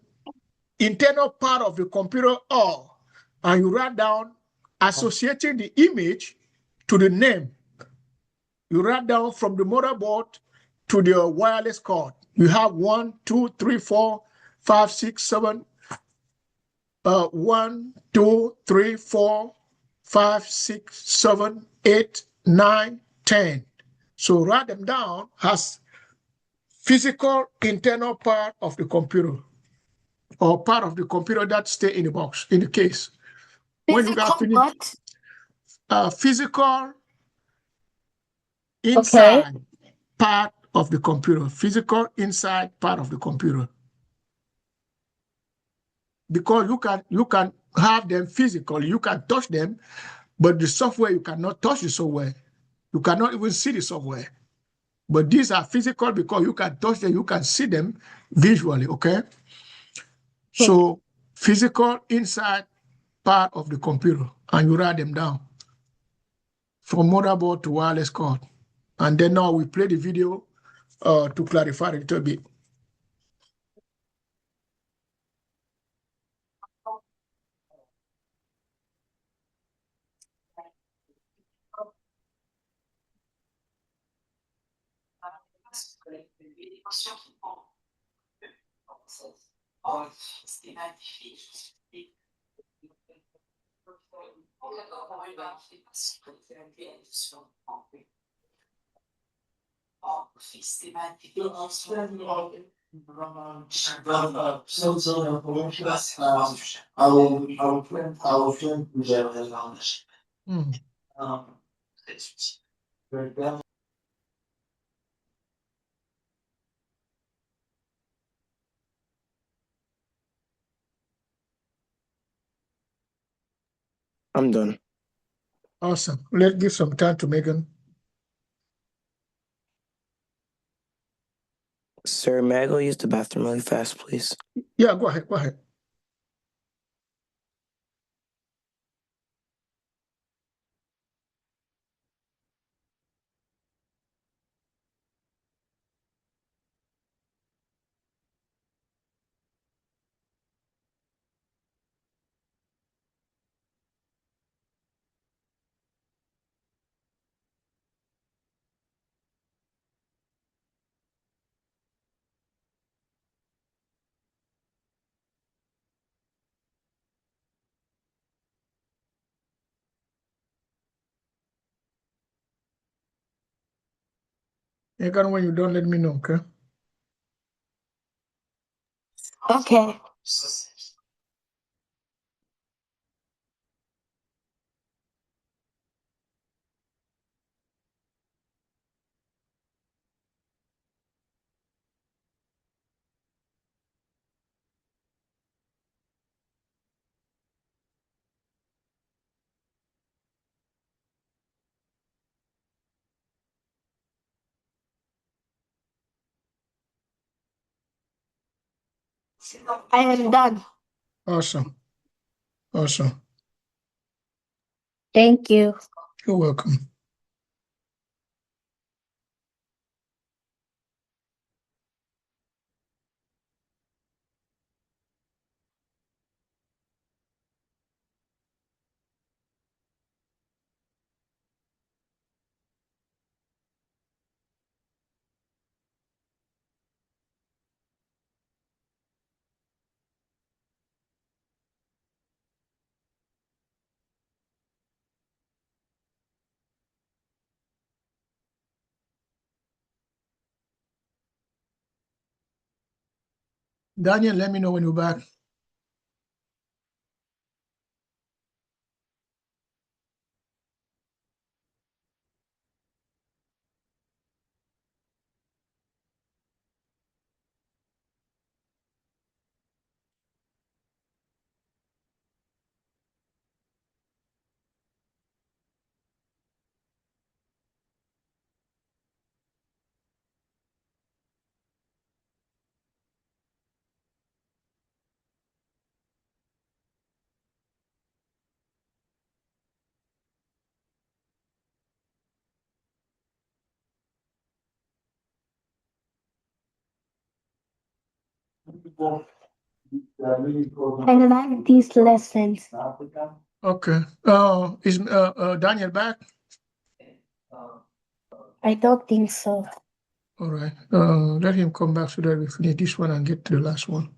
internal part of the computer all, and you write down associating the image to the name. You write down from the motherboard to the wireless card. You have 1, 2, 3, 4, 5, 6, 7. 1, 2, 3, 4, 5, 6, 7, 8, 9, 10. So write them down as physical internal part of the computer or part of the computer that stay in the box, in the case. When you got Physical finished, what? physical inside part of the computer, physical inside part of the computer. Because you can have them physically, you can touch them, but the software you cannot touch the software. You cannot even see the software. But these are physical because you can touch them, you can see them visually, okay? So physical inside part of the computer, and you write them down from motherboard to wireless card. And then now we play the video to clarify a little bit. Hmm. I'm done. Awesome. Let's give some time to Megan. Sir, may I go use the bathroom really fast, please? Yeah, go ahead, go ahead. Megan, when you're done, let me know, okay? Okay. I am done. Awesome. Awesome. Thank you. You're welcome. Daniel, let me know when you're back. I like these lessons. Okay. Is Daniel back? I don't think so. All right. Let him come back so that we finish this one and get to the last one.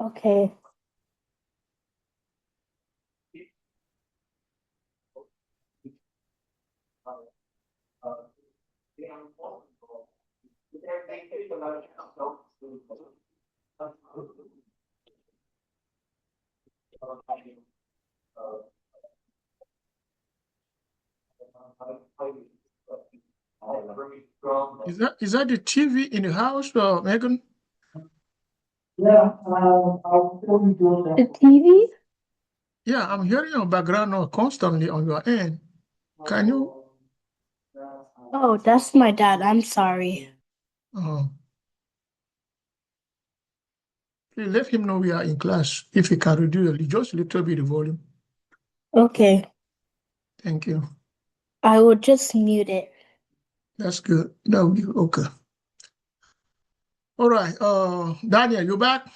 Okay. Is that the TV in the house, Megan? The TV? Yeah, I'm hearing your background noise constantly on your end. Can you Oh, that's my dad. I'm sorry. Oh. Please let him know we are in class. If he can reduce just a little bit the volume. Okay, Thank you. I will just mute it. That's good. That will be okay. All right. Daniel, you back?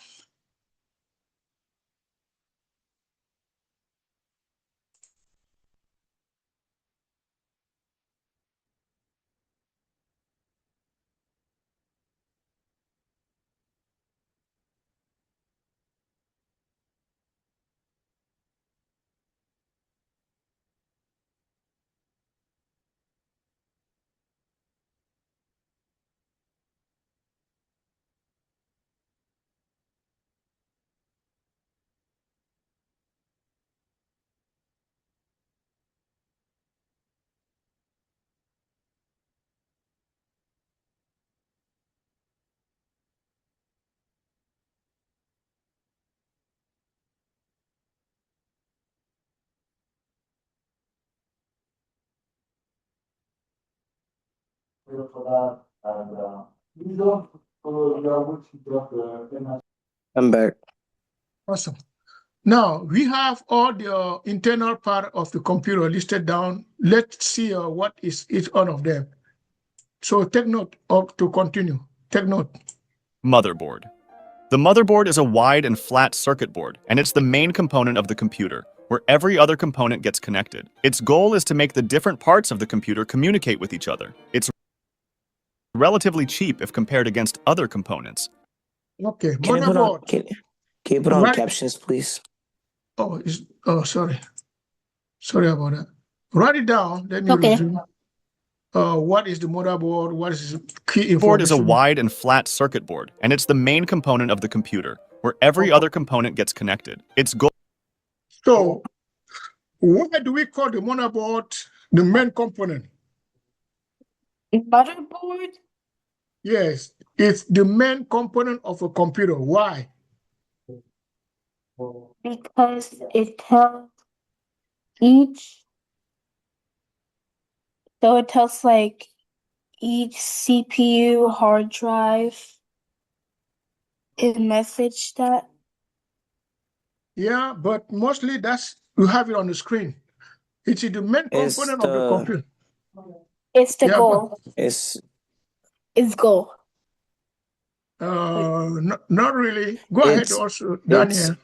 I'm back. Awesome. Now we have all the internal part of the computer listed down. Let's see what is each one of them. So take note to continue. Take note. Motherboard. The motherboard is a wide and flat circuit board, and it's the main component of the computer, where every other component gets connected. Its goal is to make the different parts of the computer communicate with each other. It's relatively cheap if compared against other components. Okay, Can you put on motherboard. can you put on Right. captions, please? Sorry. Sorry about that. Write it down. Let me Okay. resume. What is the motherboard? What is key The board is a information? wide and flat circuit board, and it's the main component of the computer, where every other component gets connected. Its goal. So why do we call the motherboard the main component? Motherboard? Yes, it's the main component of a computer. Why? Because it tells each, so it tells like each CPU, hard drive, a message that. Yeah, but mostly you have it on the screen. It's the main It's component of the the computer. It's the Yeah, goal. it's It's goal. not really. Go ahead it's also, it's Daniel.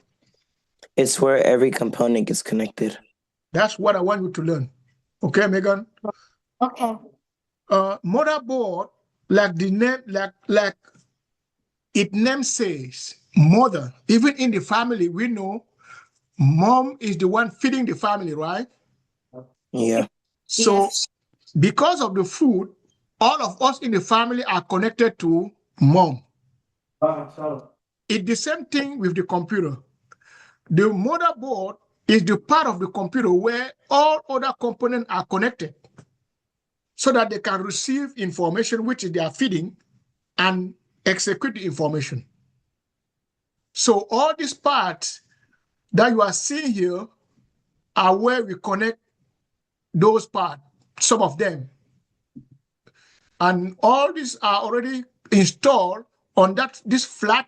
it's where every component gets connected. That's what I want you to learn. Okay, Megan? Okay. Motherboard, like the name, like its name says, mother. Even in the family, we know mom is the one feeding the family, right? Yeah. So Yes. because of the food, all of us in the family are connected to mom. It's the same thing with the computer. The motherboard is the part of the computer where all other components are connected so that they can receive information which they are feeding and execute the information. So all these parts that you are seeing here are where we connect those parts, some of them. And all these are already installed on this flat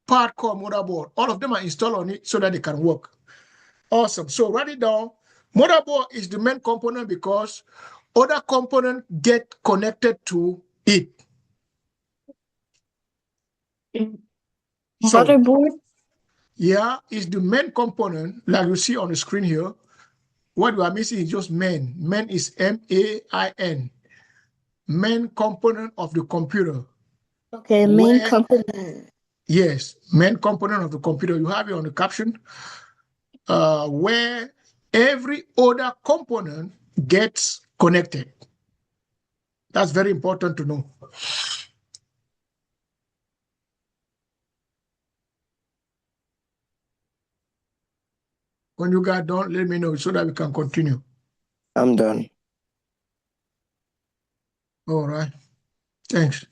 part called motherboard. All of them are installed on it so that they can work. Awesome. So write it down. Motherboard is the main component because other components get connected to it. So Motherboard? yeah, it's the main component, like you see on the screen here. What you are missing is just main. Main is MAIN. Main component of the computer. Okay, main component. Yes, main component of the computer. You have it on the caption, where every other component gets connected. That's very important to know. When you got done, let me know so that we can continue. I'm done. All right. Thanks.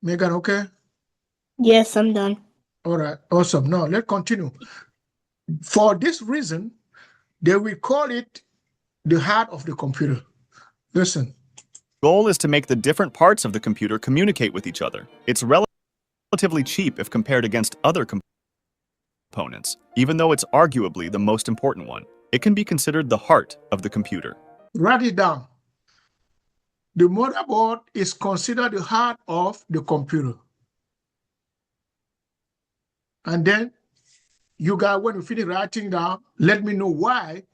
Megan, okay? Yes, I'm done. All right, awesome. Now let's continue. For this reason, they will call it the heart of the computer. Listen. Goal is to make the different parts of the computer communicate with each other. It's relatively cheap if compared against other components, even though it's arguably the most important one. It can be considered the heart of the computer. Write it down. The motherboard is considered the heart of the computer. And then you guys, when you finish writing down, let me know why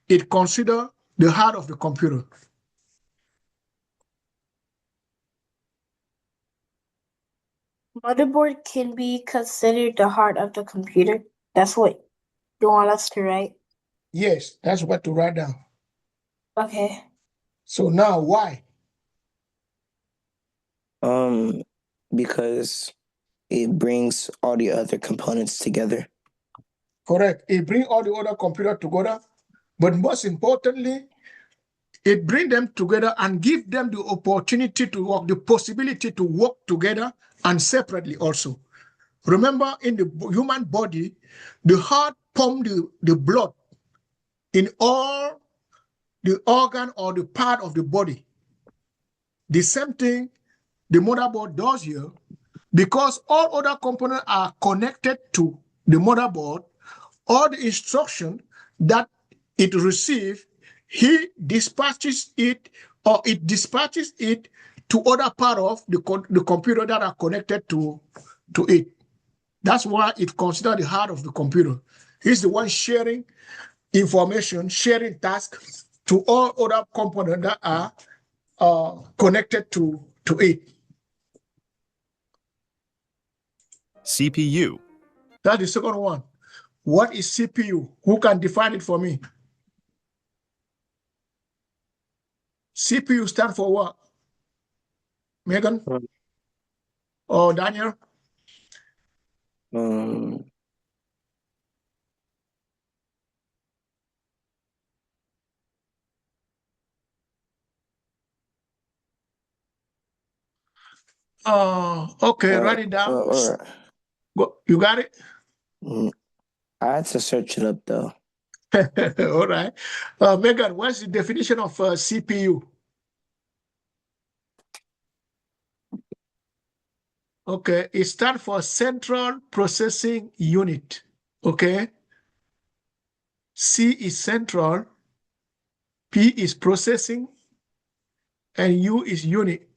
it considered the heart of the computer. Motherboard can be considered the heart of the computer. That's what you want us to write? Yes, that's what to write down. Okay. So now, why? Because it brings all the other components together. Correct. It brings all the other computers together, but most importantly, it brings them together and give them the opportunity to work, the possibility to work together and separately also. Remember, in the human body, the heart pumps the blood in all the organ or the part of the body. The same thing the motherboard does here, because all other components are connected to the motherboard. All the instruction that it receives, he dispatches it, or it dispatches it to other part of the computer that are connected to it. That's why it's considered the heart of the computer. He's the one sharing information, sharing tasks to all other components that are connected to it. CPU. That's the second one. What is CPU? Who can define it for me? CPU stand for what? Megan? Or Daniel? Okay, write it down. You got it? I had to search it up though. All right. Megan, what's the definition of CPU? Okay, it stands for Central Processing Unit. Okay. C is central, P is processing, and U is unit.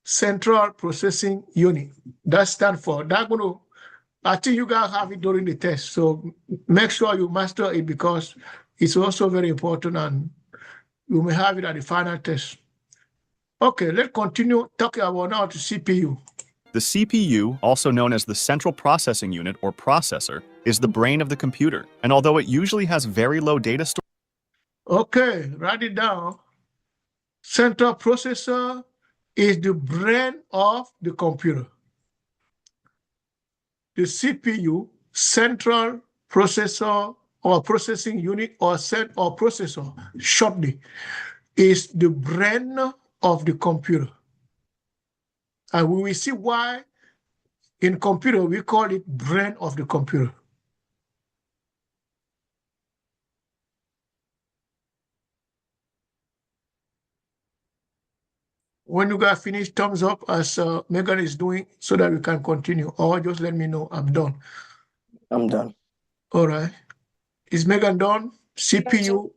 Central Processing Unit. That stands for, I think you guys have it during the test. So make sure you master it, because it's also very important, and you may have it at the final test. Okay, let's continue talking about now the CPU. The CPU, also known as the Central Processing Unit or processor, is the brain of the computer. And although it usually has very low data storage. Okay, write it down. Central processor is the brain of the computer. The CPU, Central Processor or Processing Unit, or processor, shortly, is the brain of the computer. And we will see why in computer we call it brain of the computer. When you guys finish, thumbs up as Megan is doing, so that we can continue, or just let me know I'm done. I'm done. All right. Is Megan done? CPU?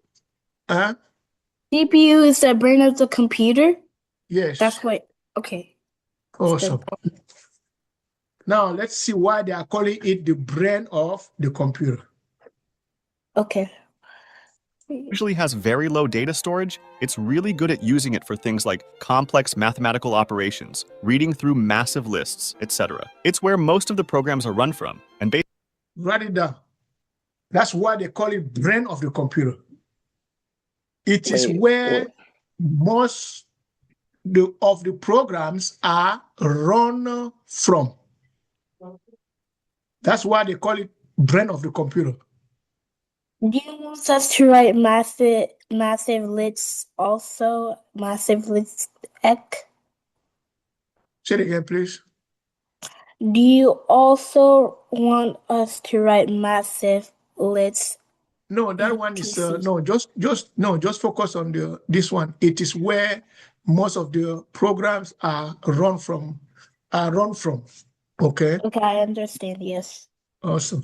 CPU is the brain of the computer? Yes. That's what, okay. Awesome. Now let's see why they are calling it the brain of the computer. Okay. Usually has very low data storage, it's really good at using it for things like complex mathematical operations, reading through massive lists, etc. It's where most of the programs are run from, and write it down. That's why they call it brain of the computer. It is where most of the programs are run from. That's why they call it brain of the computer. Do you want us to write massive lists also? Massive list ek? Say it again, please. Do you also want us to write massive lists? No, that one is TC. no. Just focus on this one. It is where most of the programs are run from. Okay. Okay, I understand. Yes. Awesome.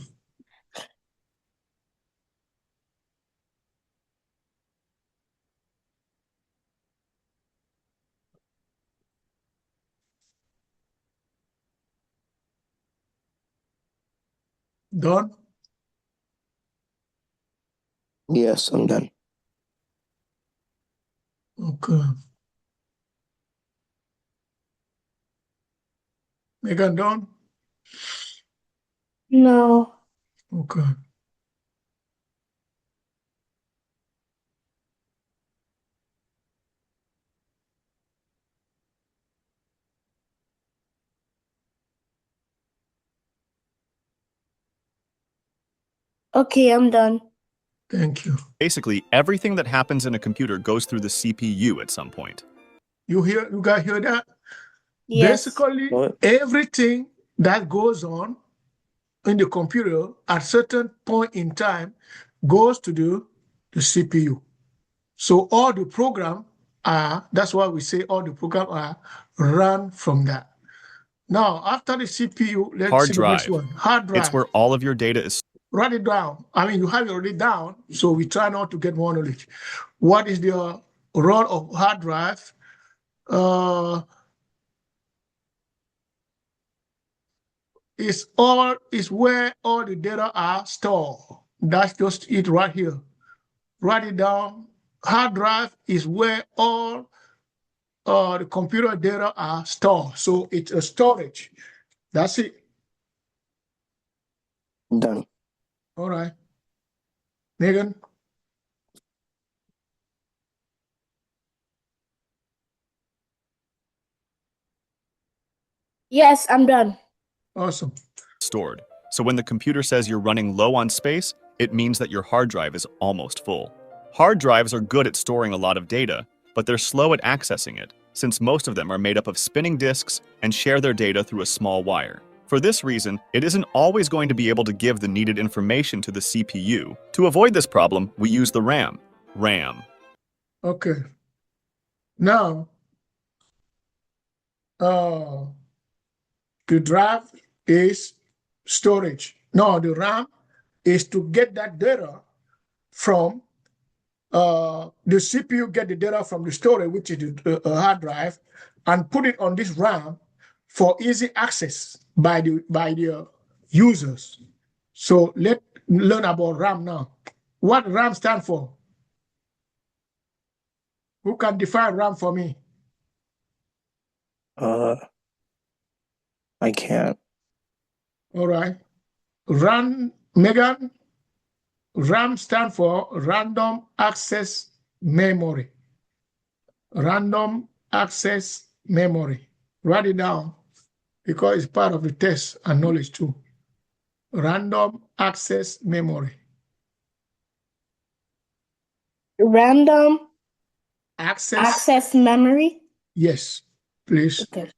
Done. Yes, I'm done. Okay. Megan, done. No. Okay. Okay, I'm done. Thank you. Basically, everything that happens in a computer goes through the CPU at some point. You guys hear that? Yes. Basically, What? everything that goes on in the computer at certain point in time goes to the CPU. So all the program that's why we say all the program are run from that. Now, after the CPU, let's Hard see the next drive. one. Hard drive. It's where all of your data is. Write it down. I mean, you have it already down, so we try not to get more knowledge. What is the role of hard drive? Is where all the data are stored. That's just it right here. Write it down. Hard drive is where all the computer data are stored. So it's a storage. That's it. Done. All right. Megan? Yes, I'm done. Awesome. Stored. So when the computer says you're running low on space, it means that your hard drive is almost full. Hard drives are good at storing a lot of data, but they're slow at accessing it, since most of them are made up of spinning disks and share their data through a small wire. For this reason, it isn't always going to be able to give the needed information to the CPU. To avoid this problem, we use the RAM. Okay. Now, the drive is storage. No, the RAM is to get that data from the CPU, get the data from the storage, which is the hard drive, and put it on this RAM for easy access by the users. So let's learn about RAM now. What RAM stand for? Who can define RAM for me? I can't. All right. Megan, RAM stand for Random Access Memory. Random Access Memory. Write it down because it's part of the test and knowledge too. Random Access Memory. Random Access memory. Yes, please. Okay.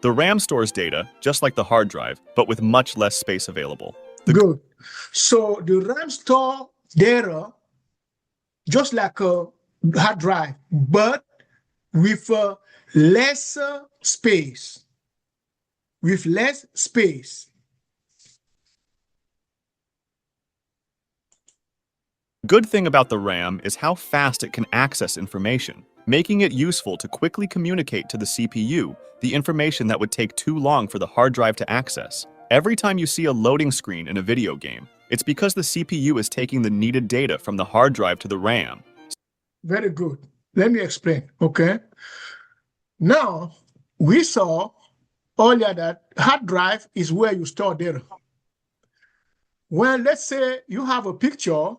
The RAM stores data, just like the hard drive, but with much less space available. Good. So the RAM store data just like a hard drive, but with lesser space. With less space. Good thing about the RAM is how fast it can access information, making it useful to quickly communicate to the CPU the information that would take too long for the hard drive to access. Every time you see a loading screen in a video game, it's because the CPU is taking the needed data from the hard drive to the RAM. Very good. Let me explain, okay? Now, we saw earlier that hard drive is where you store data. Well, let's say you have a picture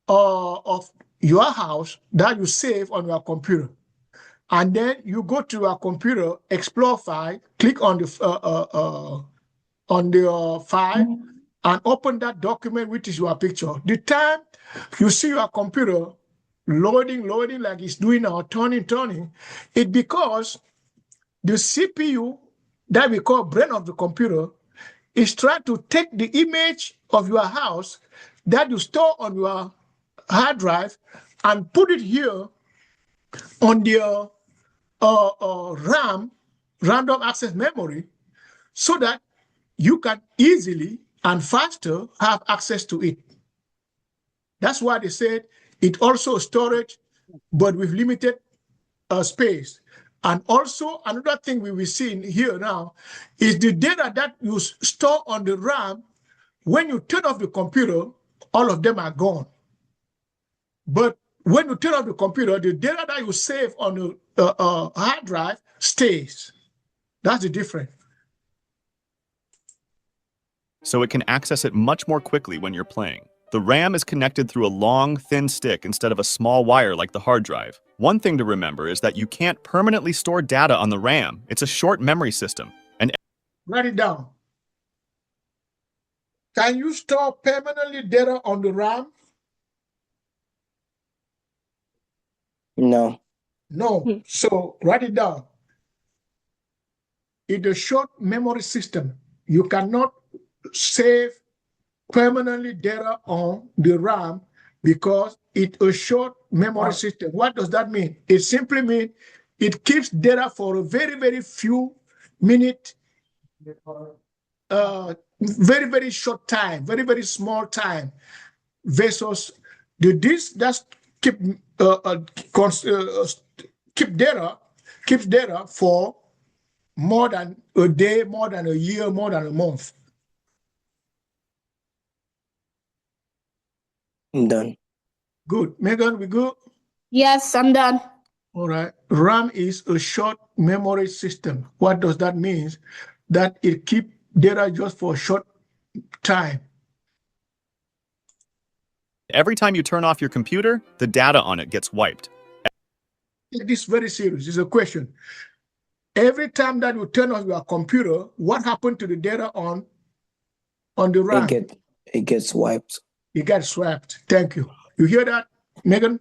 of your house that you save on your computer. And then you go to your computer, explore file, click on the file, and open that document, which is your picture. The time you see your computer loading, like it's doing now, turning, it's because the CPU that we call brain of the computer is trying to take the image of your house that you store on your hard drive and put it here on the RAM, random access memory, so that you can easily and faster have access to it. That's why they said it also storage, but with limited space. And also another thing we will see in here now is the data that you store on the RAM. When you turn off the computer, all of them are gone. But when you turn off the computer, the data that you save on the hard drive stays. That's the difference. So it can access it much more quickly when you're playing. The RAM is connected through a long, thin stick instead of a small wire like the hard drive. One thing to remember is that you can't permanently store data on the RAM. It's a short memory system. And write it down. Can you store permanently data on the RAM? No. No. So write it down. It's a short memory system. You cannot save permanently data on the RAM because it's a short memory system. What does that mean? It simply means it keeps data for a very, very few minutes, very, very short time, very, very small time, versus the disk that keeps data for more than a day, more than a year, more than a month. I'm done. Good. Megan, we good? Yes, I'm done. All right. RAM is a short memory system. What does that mean? That it keeps data just for a short time. every time you turn off your computer, the data on it gets wiped. Take this very serious. It's a question. Every time that you turn off your computer, what happened to the data on the RAM? It gets wiped. It gets swapped. Thank you. You hear that, Megan?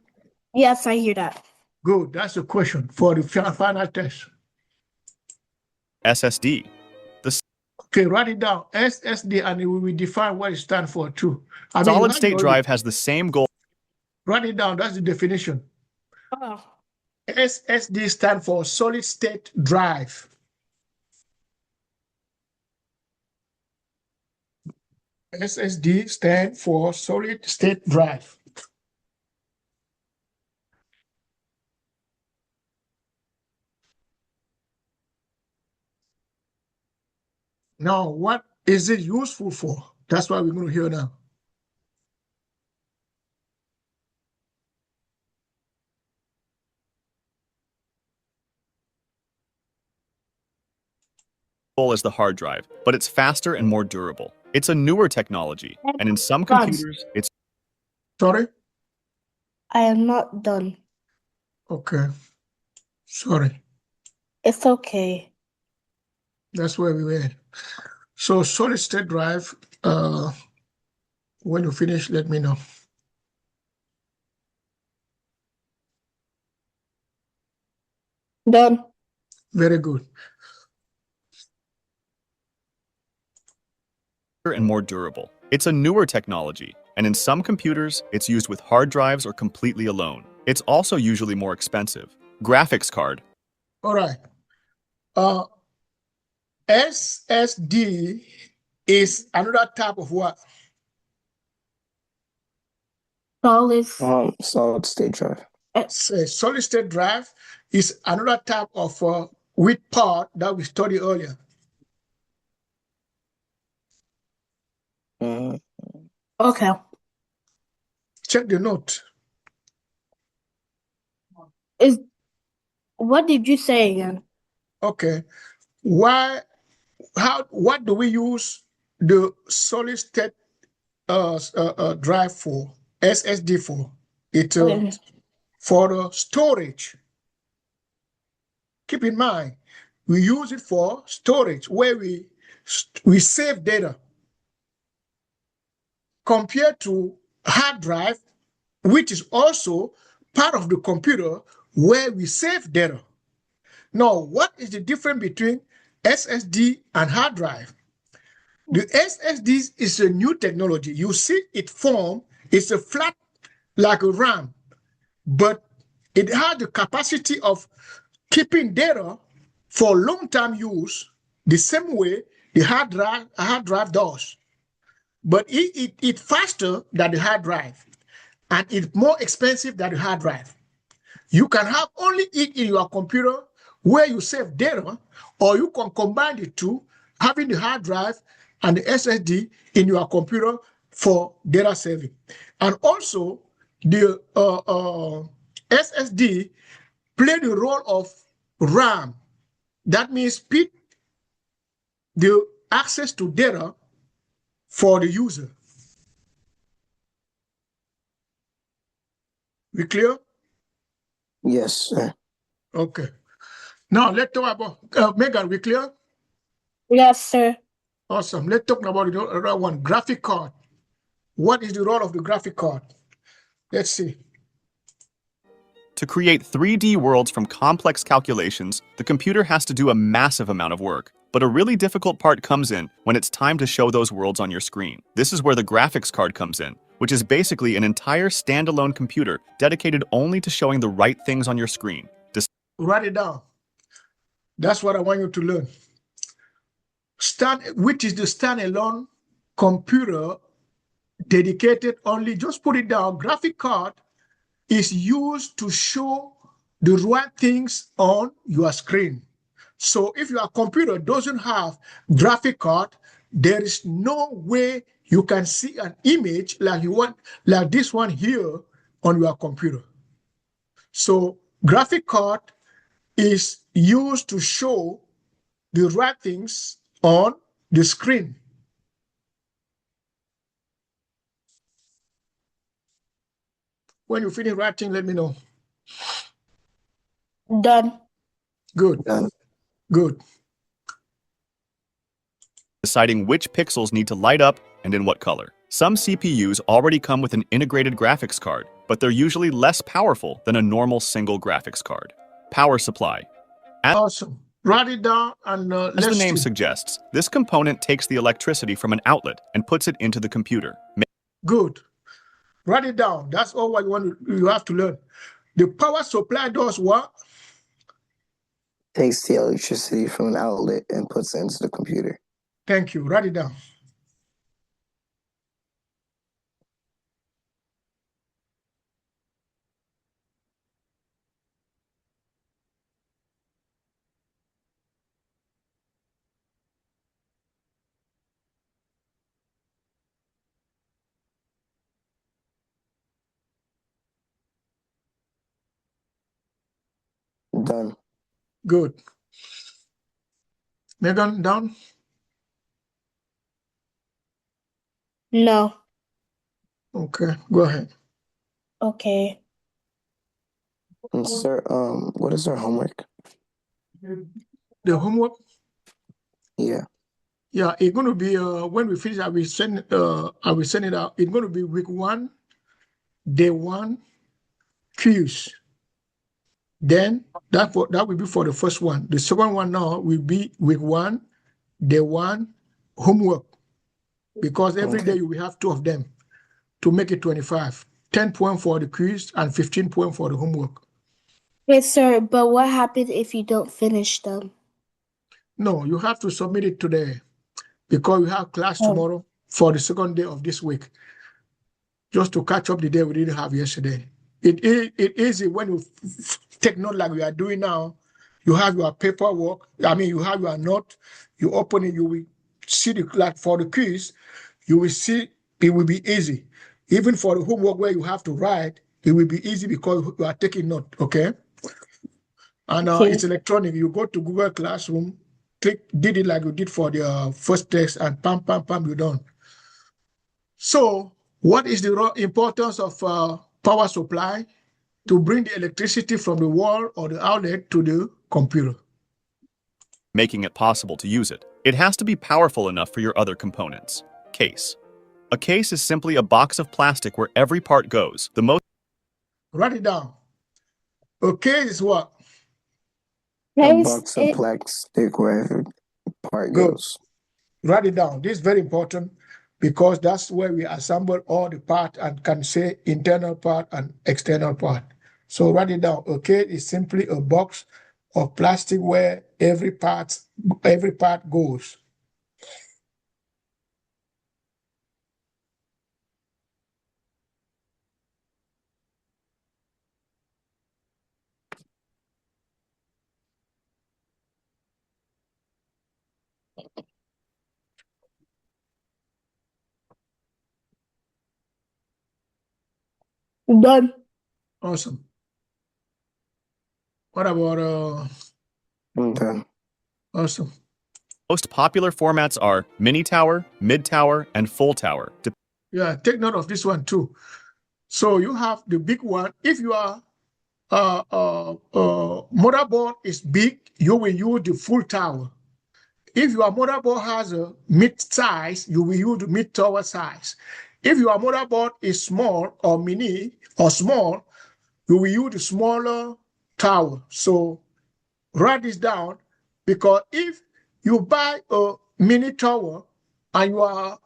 Yes, I hear that. Good. That's a question for the final test. SSD. Okay, write it down. SSD, and we will define what it stands for too. Solid-state drive has the same goal. Write it down. That's the definition. Oh. SSD stands for solid-state drive. SSD stands for solid-state drive. Now, what is it useful for? That's what we're going to hear now. As the hard drive, but it's faster and more durable. It's a newer technology, and in some computers, it's... Sorry? I am not done. Okay. Sorry. It's okay. That's where we were. So solid-state drive, when you finish, let me know. Done. Very good. and more durable. It's a newer technology, and in some computers, it's used with hard drives or completely alone. It's also usually more expensive. Graphics card. All right. SSD is another type of what? Solid state drive. Solid state drive is another type of with part that we studied earlier. Okay. Check the note. What did you say again? Okay. What do we use the solid state drive for? SSD for? It for the storage. Keep in mind, we use it for storage where we save data. Compared to hard drive, which is also part of the computer where we save data. Now, what is the difference between SSD and hard drive? The SSD is a new technology. You see it form, it's a flat like a RAM, but it has the capacity of keeping data for long-term use the same way the hard drive does. But it's faster than the hard drive, and it's more expensive than the hard drive. You can have only it in your computer where you save data, or you can combine the two, having the hard drive and the SSD in your computer for data saving. And also, the SSD play the role of RAM. That means speed the access to data for the user. We clear? Yes, sir. Okay. Now let's talk about Megan. We clear? Yes, sir. Awesome. Let's talk about the other one, graphic card. What is the role of the graphic card? Let's see. To create 3D worlds from complex calculations, the computer has to do a massive amount of work. But a really difficult part comes in when it's time to show those worlds on your screen. This is where the graphics card comes in, which is basically an entire standalone computer dedicated only to showing the right things on your screen. Write it down. That's what I want you to learn. Which is the standalone computer dedicated only, just put it down, graphic card is used to show the right things on your screen. So if your computer doesn't have graphic card, there is no way you can see an image like this one here on your computer. So graphic card is used to show the right things on the screen. When you finish writing, let me know. Done. Good. Done. Good. Deciding which pixels need to light up and in what color. Some CPUs already come with an integrated graphics card, but they're usually less powerful than a normal single graphics card. Power supply. Awesome. Write it down and As the name suggests, this component takes the electricity from an outlet and puts it into the computer. Good. Write it down. That's all what you have to learn. The power supply does what? Takes the electricity from an outlet and puts it into the computer. Thank you. Write it down. Done. Good. Megan, down? No. Okay, go ahead. Okay. And sir, what is our homework? The homework? Yeah. Yeah, it's going to be, when we finish, I will send it out. It's going to be week 1, day 1, quiz. Then that will be for the first one. The second one now will be week 1, day 1, homework. Because every day you will have 2 of them to make it 25. 10 points for the quiz and 15 points for the homework. Yes, sir, but what happens if you don't finish them? No, you have to submit it today because we have class tomorrow for the second day of this week. Just to catch up the day we didn't have yesterday. It is when you take note like we are doing now. You have your paperwork. I mean, you have your note. You open it. You will see like for the quiz. You will see it will be easy. Even for the homework where you have to write, it will be easy because you are taking note. Okay. And it's electronic. You go to Google Classroom, did it like you did for the first test, and pam, you're done. So, what is the importance of power supply? To bring the electricity from the wall or the outlet to the computer. Making it possible to use it. It has to be powerful enough for your other components. Case. A case is simply a box of plastic where every part goes. Write it down. A case is what? A Case box of it plastic wherever part Good. goes. Write it down. This is very important because that's where we assemble all the part and can say internal part and external part. So write it down. A case is simply a box of plastic where every part goes. done. Awesome. What about I'm done. awesome. Most popular formats are mini tower, mid tower, and full tower. Yeah, take note of this one too. So you have the big one. If your motherboard is big, you will use the full tower. If your motherboard has a mid size, you will use the mid tower size. If your motherboard is small or mini or small, you will use the smaller tower. So write this down because if you buy a mini tower and your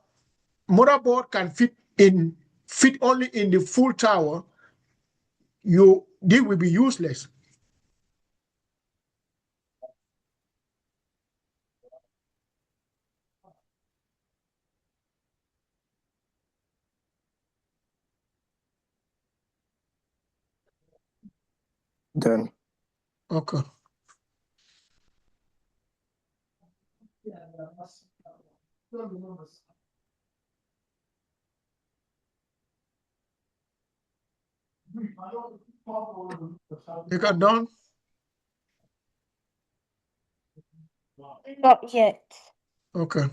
motherboard can fit only in the full tower, they will be useless. Done. Okay. You got done? Not yet. Okay.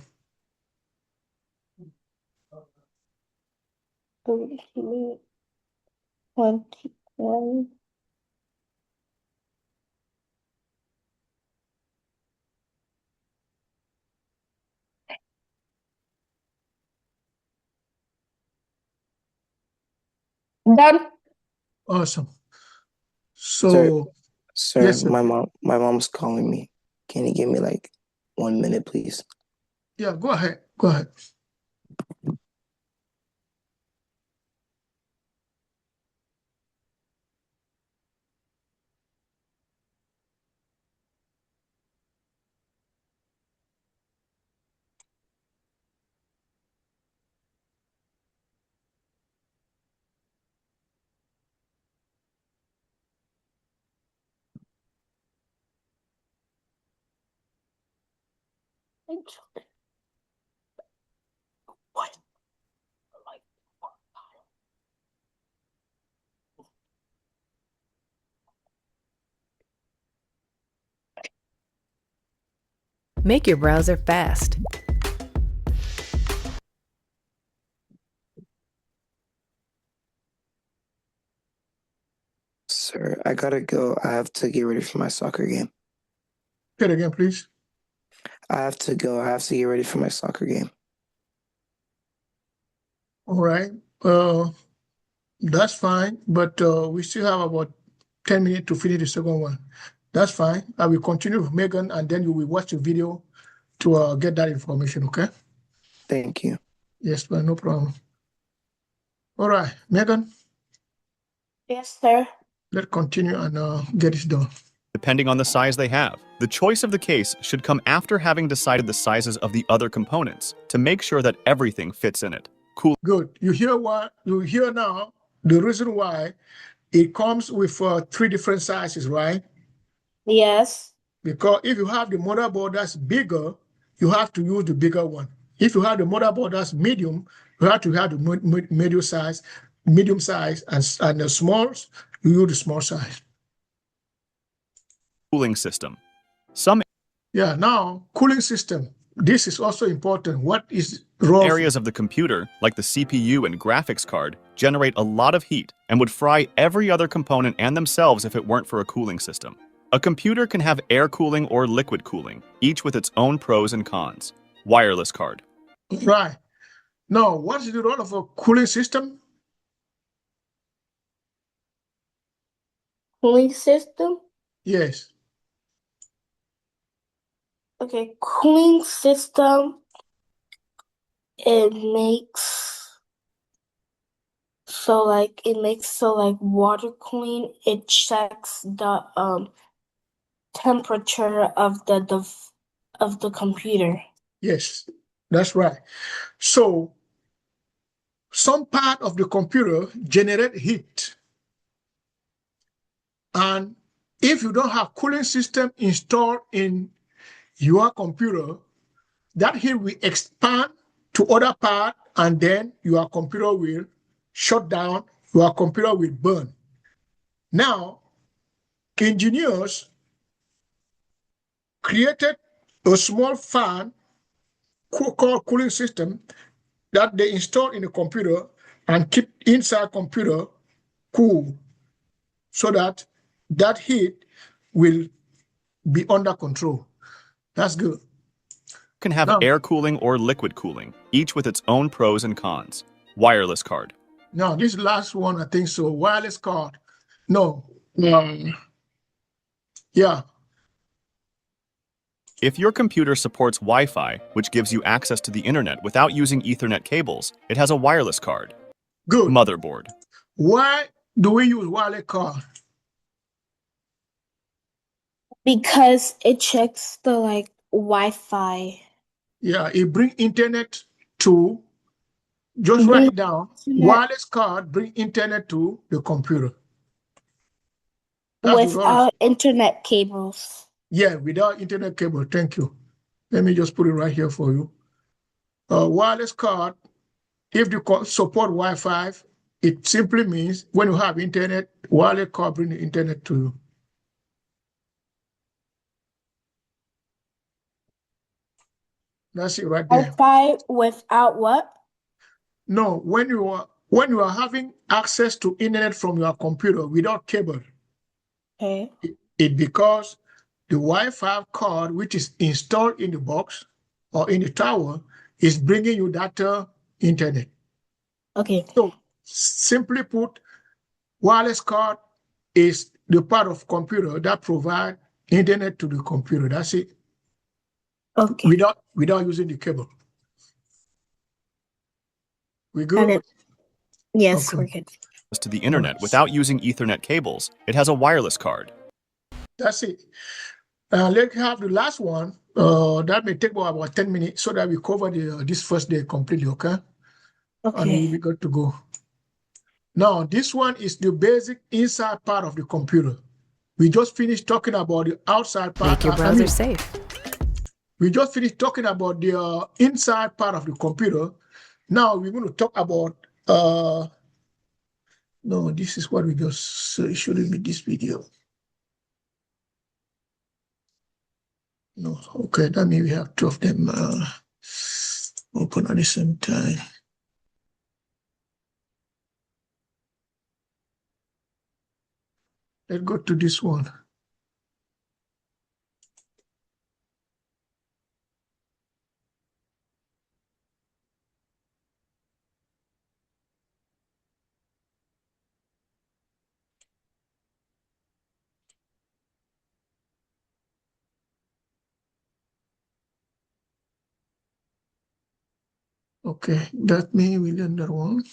Give me 21. Done. Awesome. Sir, So sir, yes, sir. my mom's calling me. Can you give me like 1 minute, please? Yeah, go ahead. Go ahead. What? Make your browser fast. Sir, I gotta go. I have to get ready for my soccer game. Say it again, please. I have to go. I have to get ready for my soccer game. All right. That's fine, but we still have about 10 minutes to finish the second one. That's fine. I will continue with Megan, and then you will watch the video to get that information, okay? Thank you. Yes, but no problem. All right, Megan, Yes, sir. let's continue and get this done. Depending on the size they have. The choice of the case should come after having decided the sizes of the other components to make sure that everything fits in it. Cool. Good. You hear now the reason why it comes with 3 different sizes, right? Yes. Because if you have the motherboard that's bigger, you have to use the bigger one. If you have the motherboard that's medium, you have to have the medium size, and the smalls, you use the small size. Cooling system. Yeah, now, cooling system. This is also important. What is wrong? Areas of the computer, like the CPU and graphics card, generate a lot of heat and would fry every other component and themselves if it weren't for a cooling system. A computer can have air cooling or liquid cooling, each with its own pros and cons. Wireless card. Right. Now, what is the role of a cooling system? Cooling system. Yes. Okay, cooling system. It makes water cooling. It checks the temperature of the computer. Yes, that's right. So some part of the computer generate heat. And if you don't have cooling system installed in your computer, that heat will expand to other part and then your computer will shut down, your computer will burn. Now, engineers created a small fan called cooling system that they install in the computer and keep inside computer cool so that that heat will be under control. That's good. Can have Now, air cooling or liquid cooling, each with its own pros and cons. Wireless card. now this last one, I think so. Wireless card. No. Yeah. If your computer supports Wi-Fi, which gives you access to the internet without using Ethernet cables, it has a wireless card. Good. Motherboard. Why do we use wireless card? Because it checks the Wi-Fi. Yeah, it bring internet to, just write it down, wireless card bring internet to the computer. That's without internet cables. Yeah, without internet cable. Thank you. Let me just put it right here for you. Wireless card, if you support Wi-Fi, it simply means when you have internet, wireless card bring the internet to you. That's it right there. Wi-Fi without what? No, when you are having access to internet from your computer without cable, okay, it because the Wi-Fi card which is installed in the box or in the tower is bringing you that internet. Okay. So simply put, wireless card is the part of computer that provide internet to the computer. That's it. Okay. Without using the cable. We good? Yes, okay. We're good. To the internet without using Ethernet cables, it has a wireless card. That's it. Let's have the last one. That may take about 10 minutes so that we cover this first day completely, okay? Okay. And we'll be good to go. Now, this one is the basic inside part of the computer. We just finished talking about the outside part. Make your browser safe. We just finished talking about the inside part of the computer. Now we're going to talk about, no, this is what we just, it shouldn't be this video. No, okay, that means we have two of them open at the same time. Let's go to this one. Okay, that means we learn that one.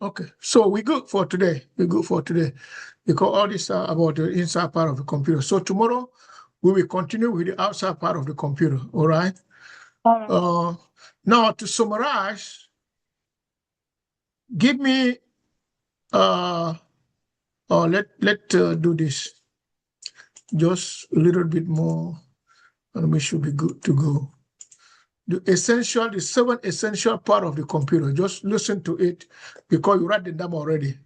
Okay, so we're good for today. We're good for today because all this are about the inside part of the computer. So tomorrow we will continue with the outside part of the computer. All right. All right. Now to summarize, give me let do this just a little bit more, and we should be good to go. The 7 essential part of the computer. Just listen to it because you write them down already.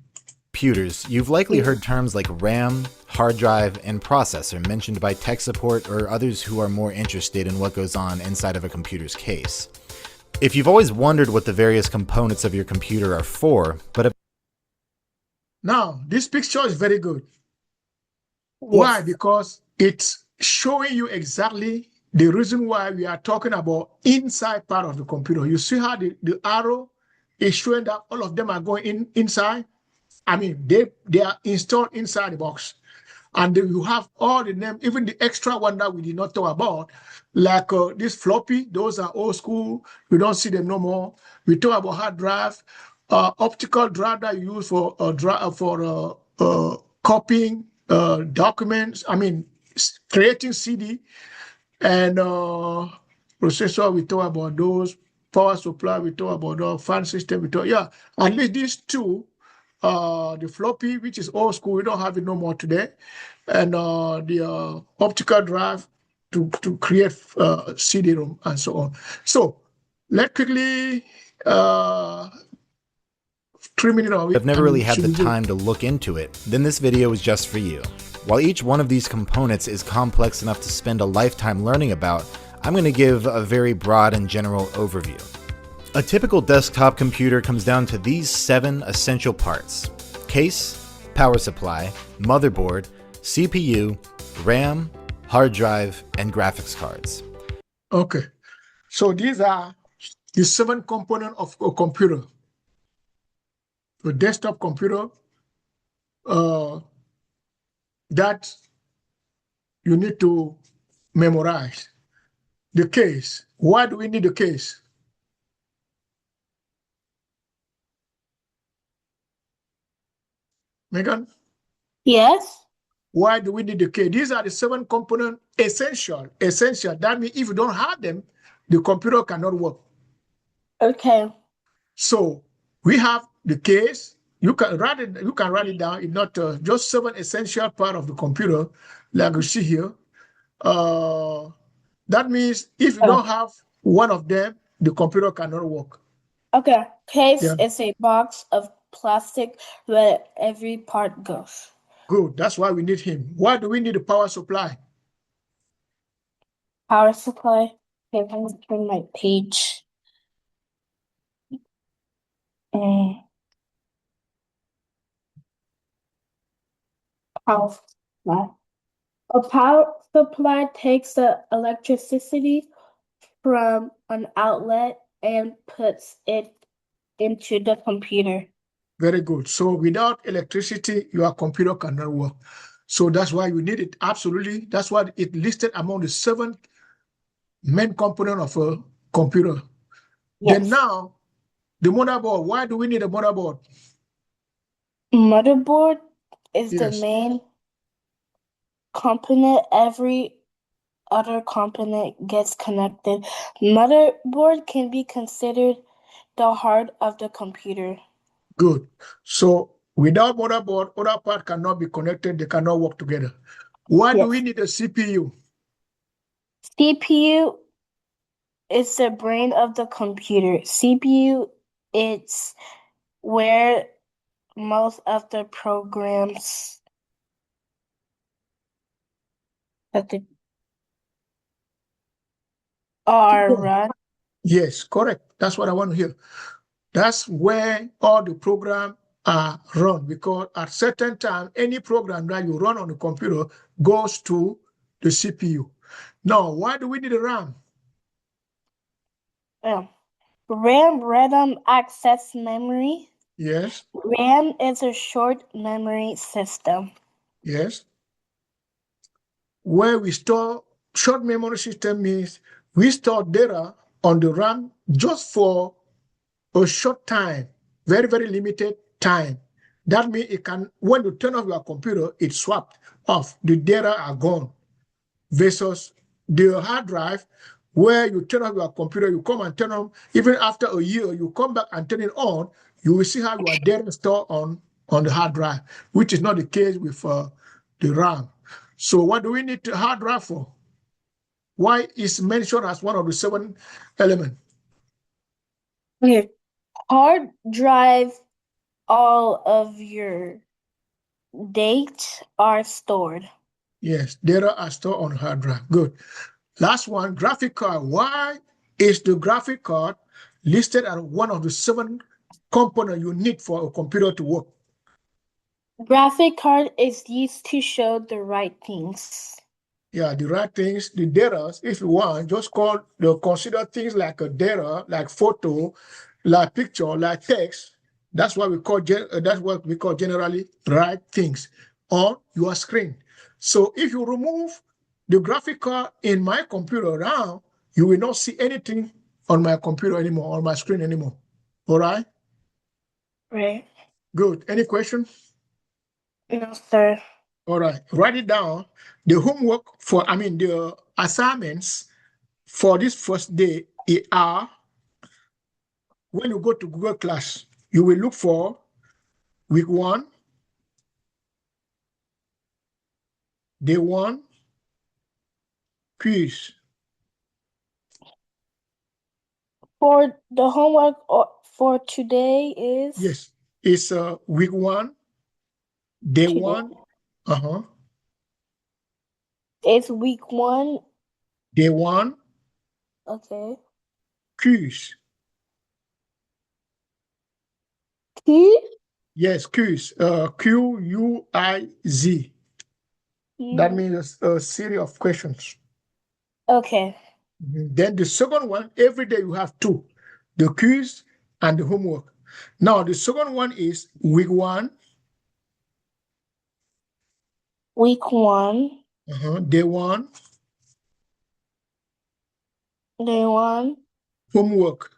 Computers, you've likely heard terms like RAM, hard drive, and processor mentioned by tech support or others who are more interested in what goes on inside of a computer's case. If you've always wondered what the various components of your computer are for, but now this picture is very good. Yes. Why? Because it's showing you exactly the reason why we are talking about inside part of the computer. You see how the arrow is showing that all of them are going inside? I mean, they are installed inside the box. And then you have all the name, even the extra one that we did not talk about, like this floppy, those are old school. We don't see them no more. We talk about hard drive, optical drive that you use for copying documents. I mean, creating CD and processor. We talk about those. Power supply. We talk about the fan system. We talk, yeah, at least these two. The floppy, which is old school, we don't have it no more today, and the optical drive to create CD-ROM and so on. So let's quickly 3 minutes of it. I've never really had the time to look into it, then this video is just for you. While each one of these components is complex enough to spend a lifetime learning about, I'm going to give a very broad and general overview. A typical desktop computer comes down to these 7 essential parts: case, power supply, motherboard, CPU, RAM, hard drive, and graphics cards. Okay, so these are the 7 components of a computer. A desktop computer that you need to memorize. The case. Why do we need a case? Megan? Yes. Why do we need the case? These are the 7 components essential. Essential. That means if you don't have them, the computer cannot work. Okay. So we have the case. You can write it. You can write it down. It's not just 7 essential part of the computer, like you see here. That means if you don't have one of them, the computer cannot work. Okay. Case Yeah. is a box of plastic where every part goes. Good. That's why we need him. Why do we need a power supply? Power supply. Okay, let me turn my page. Power supply. A power supply takes the electricity from an outlet and puts it into the computer. Very good. So without electricity, your computer cannot work. So that's why you need it. Absolutely. That's why it listed among the 7 main components of a computer. Yes. Then now, the motherboard. Why do we need a motherboard? Motherboard is the Yes. main component. Every other component gets connected. Motherboard can be considered the heart of the computer. Good. So without motherboard, other part cannot be connected. They cannot work together. Why do we need a CPU? CPU is the brain of the computer. CPU, it's where most of the programs are run. Yes, correct. That's what I want to hear. That's where all the programs are run, because at certain time, any program that you run on the computer goes to the CPU. Now, why do we need a RAM? RAM, random access memory. Yes. RAM is a short memory system. Yes. Where we store short memory system means we store data on the RAM just for a short time, very, very limited time. That means it can, when you turn off your computer, it's swapped off. The data are gone. Versus the hard drive, where you turn off your computer, you come and turn on, even after a year, you come back and turn it on, you will see how your data stored on the hard drive, which is not the case with the RAM. So what do we need the hard drive for? Why is mentioned as one of the 7 elements? Okay. Hard drive, all of your dates are stored. Yes, data are stored on hard drive. Good. Last one, graphic card. Why is the graphic card listed as one of the 7 components you need for a computer to work? Graphic card is used to show the right things. Yeah, the right things, the data, if you want, just consider things like a data, like photo, like picture, like text. That's what we call generally right things on your screen. So if you remove the graphic card in my computer now, you will not see anything on my computer anymore, on my screen anymore. All right? Right. Good. Any question? No, sir. All right. Write it down. The homework the assignments for this first day are, when you go to Google Class, you will look for week 1, day 1, quiz. For the homework for today is Yes, it's week 1, day today. 1, It's week 1. day 1, Okay. quiz. Q. Yes, quiz. Quiz. That means a series of questions. Okay. Then the second one, every day you have 2, the quiz and the homework. Now the second one is week 1. Week 1. Day 1. Day 1. Homework.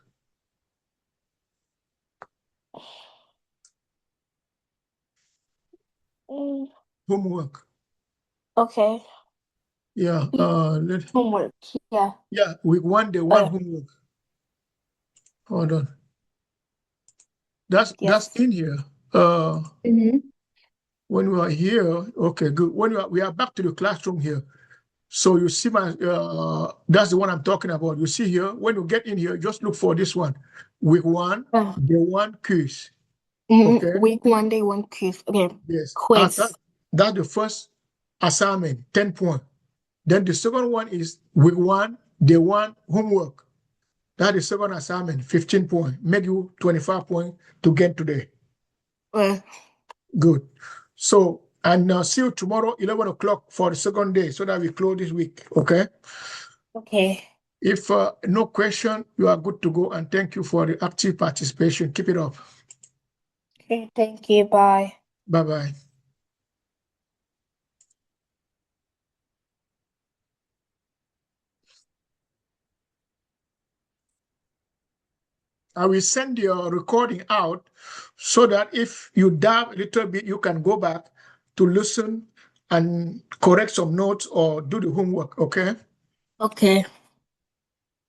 Homework. Okay. Yeah. Homework. Yeah. Yeah. Week 1, day 1 homework. Hold on. That's in here. When we are here, okay, good. When we are back to the classroom here. So you see that's the one I'm talking about. You see here, when you get in here, just look for this one. Week 1, day 1 quiz. Okay. Week 1, day 1 quiz. Okay. Yes. Quiz. That's the first assignment, 10 points. Then the second one is week 1, day 1 homework. That is second assignment, 15 points. Make you 25 points to get today. Good. So, and see you tomorrow, 11 o'clock for the second day, so that we close this week. Okay? Okay. If no question, you are good to go. And thank you for the active participation. Keep it up. Okay. Thank you. Bye. Bye-bye. I will send your recording out so that if you doubt a little bit, you can go back to listen and correct some notes or do the homework, okay? Okay.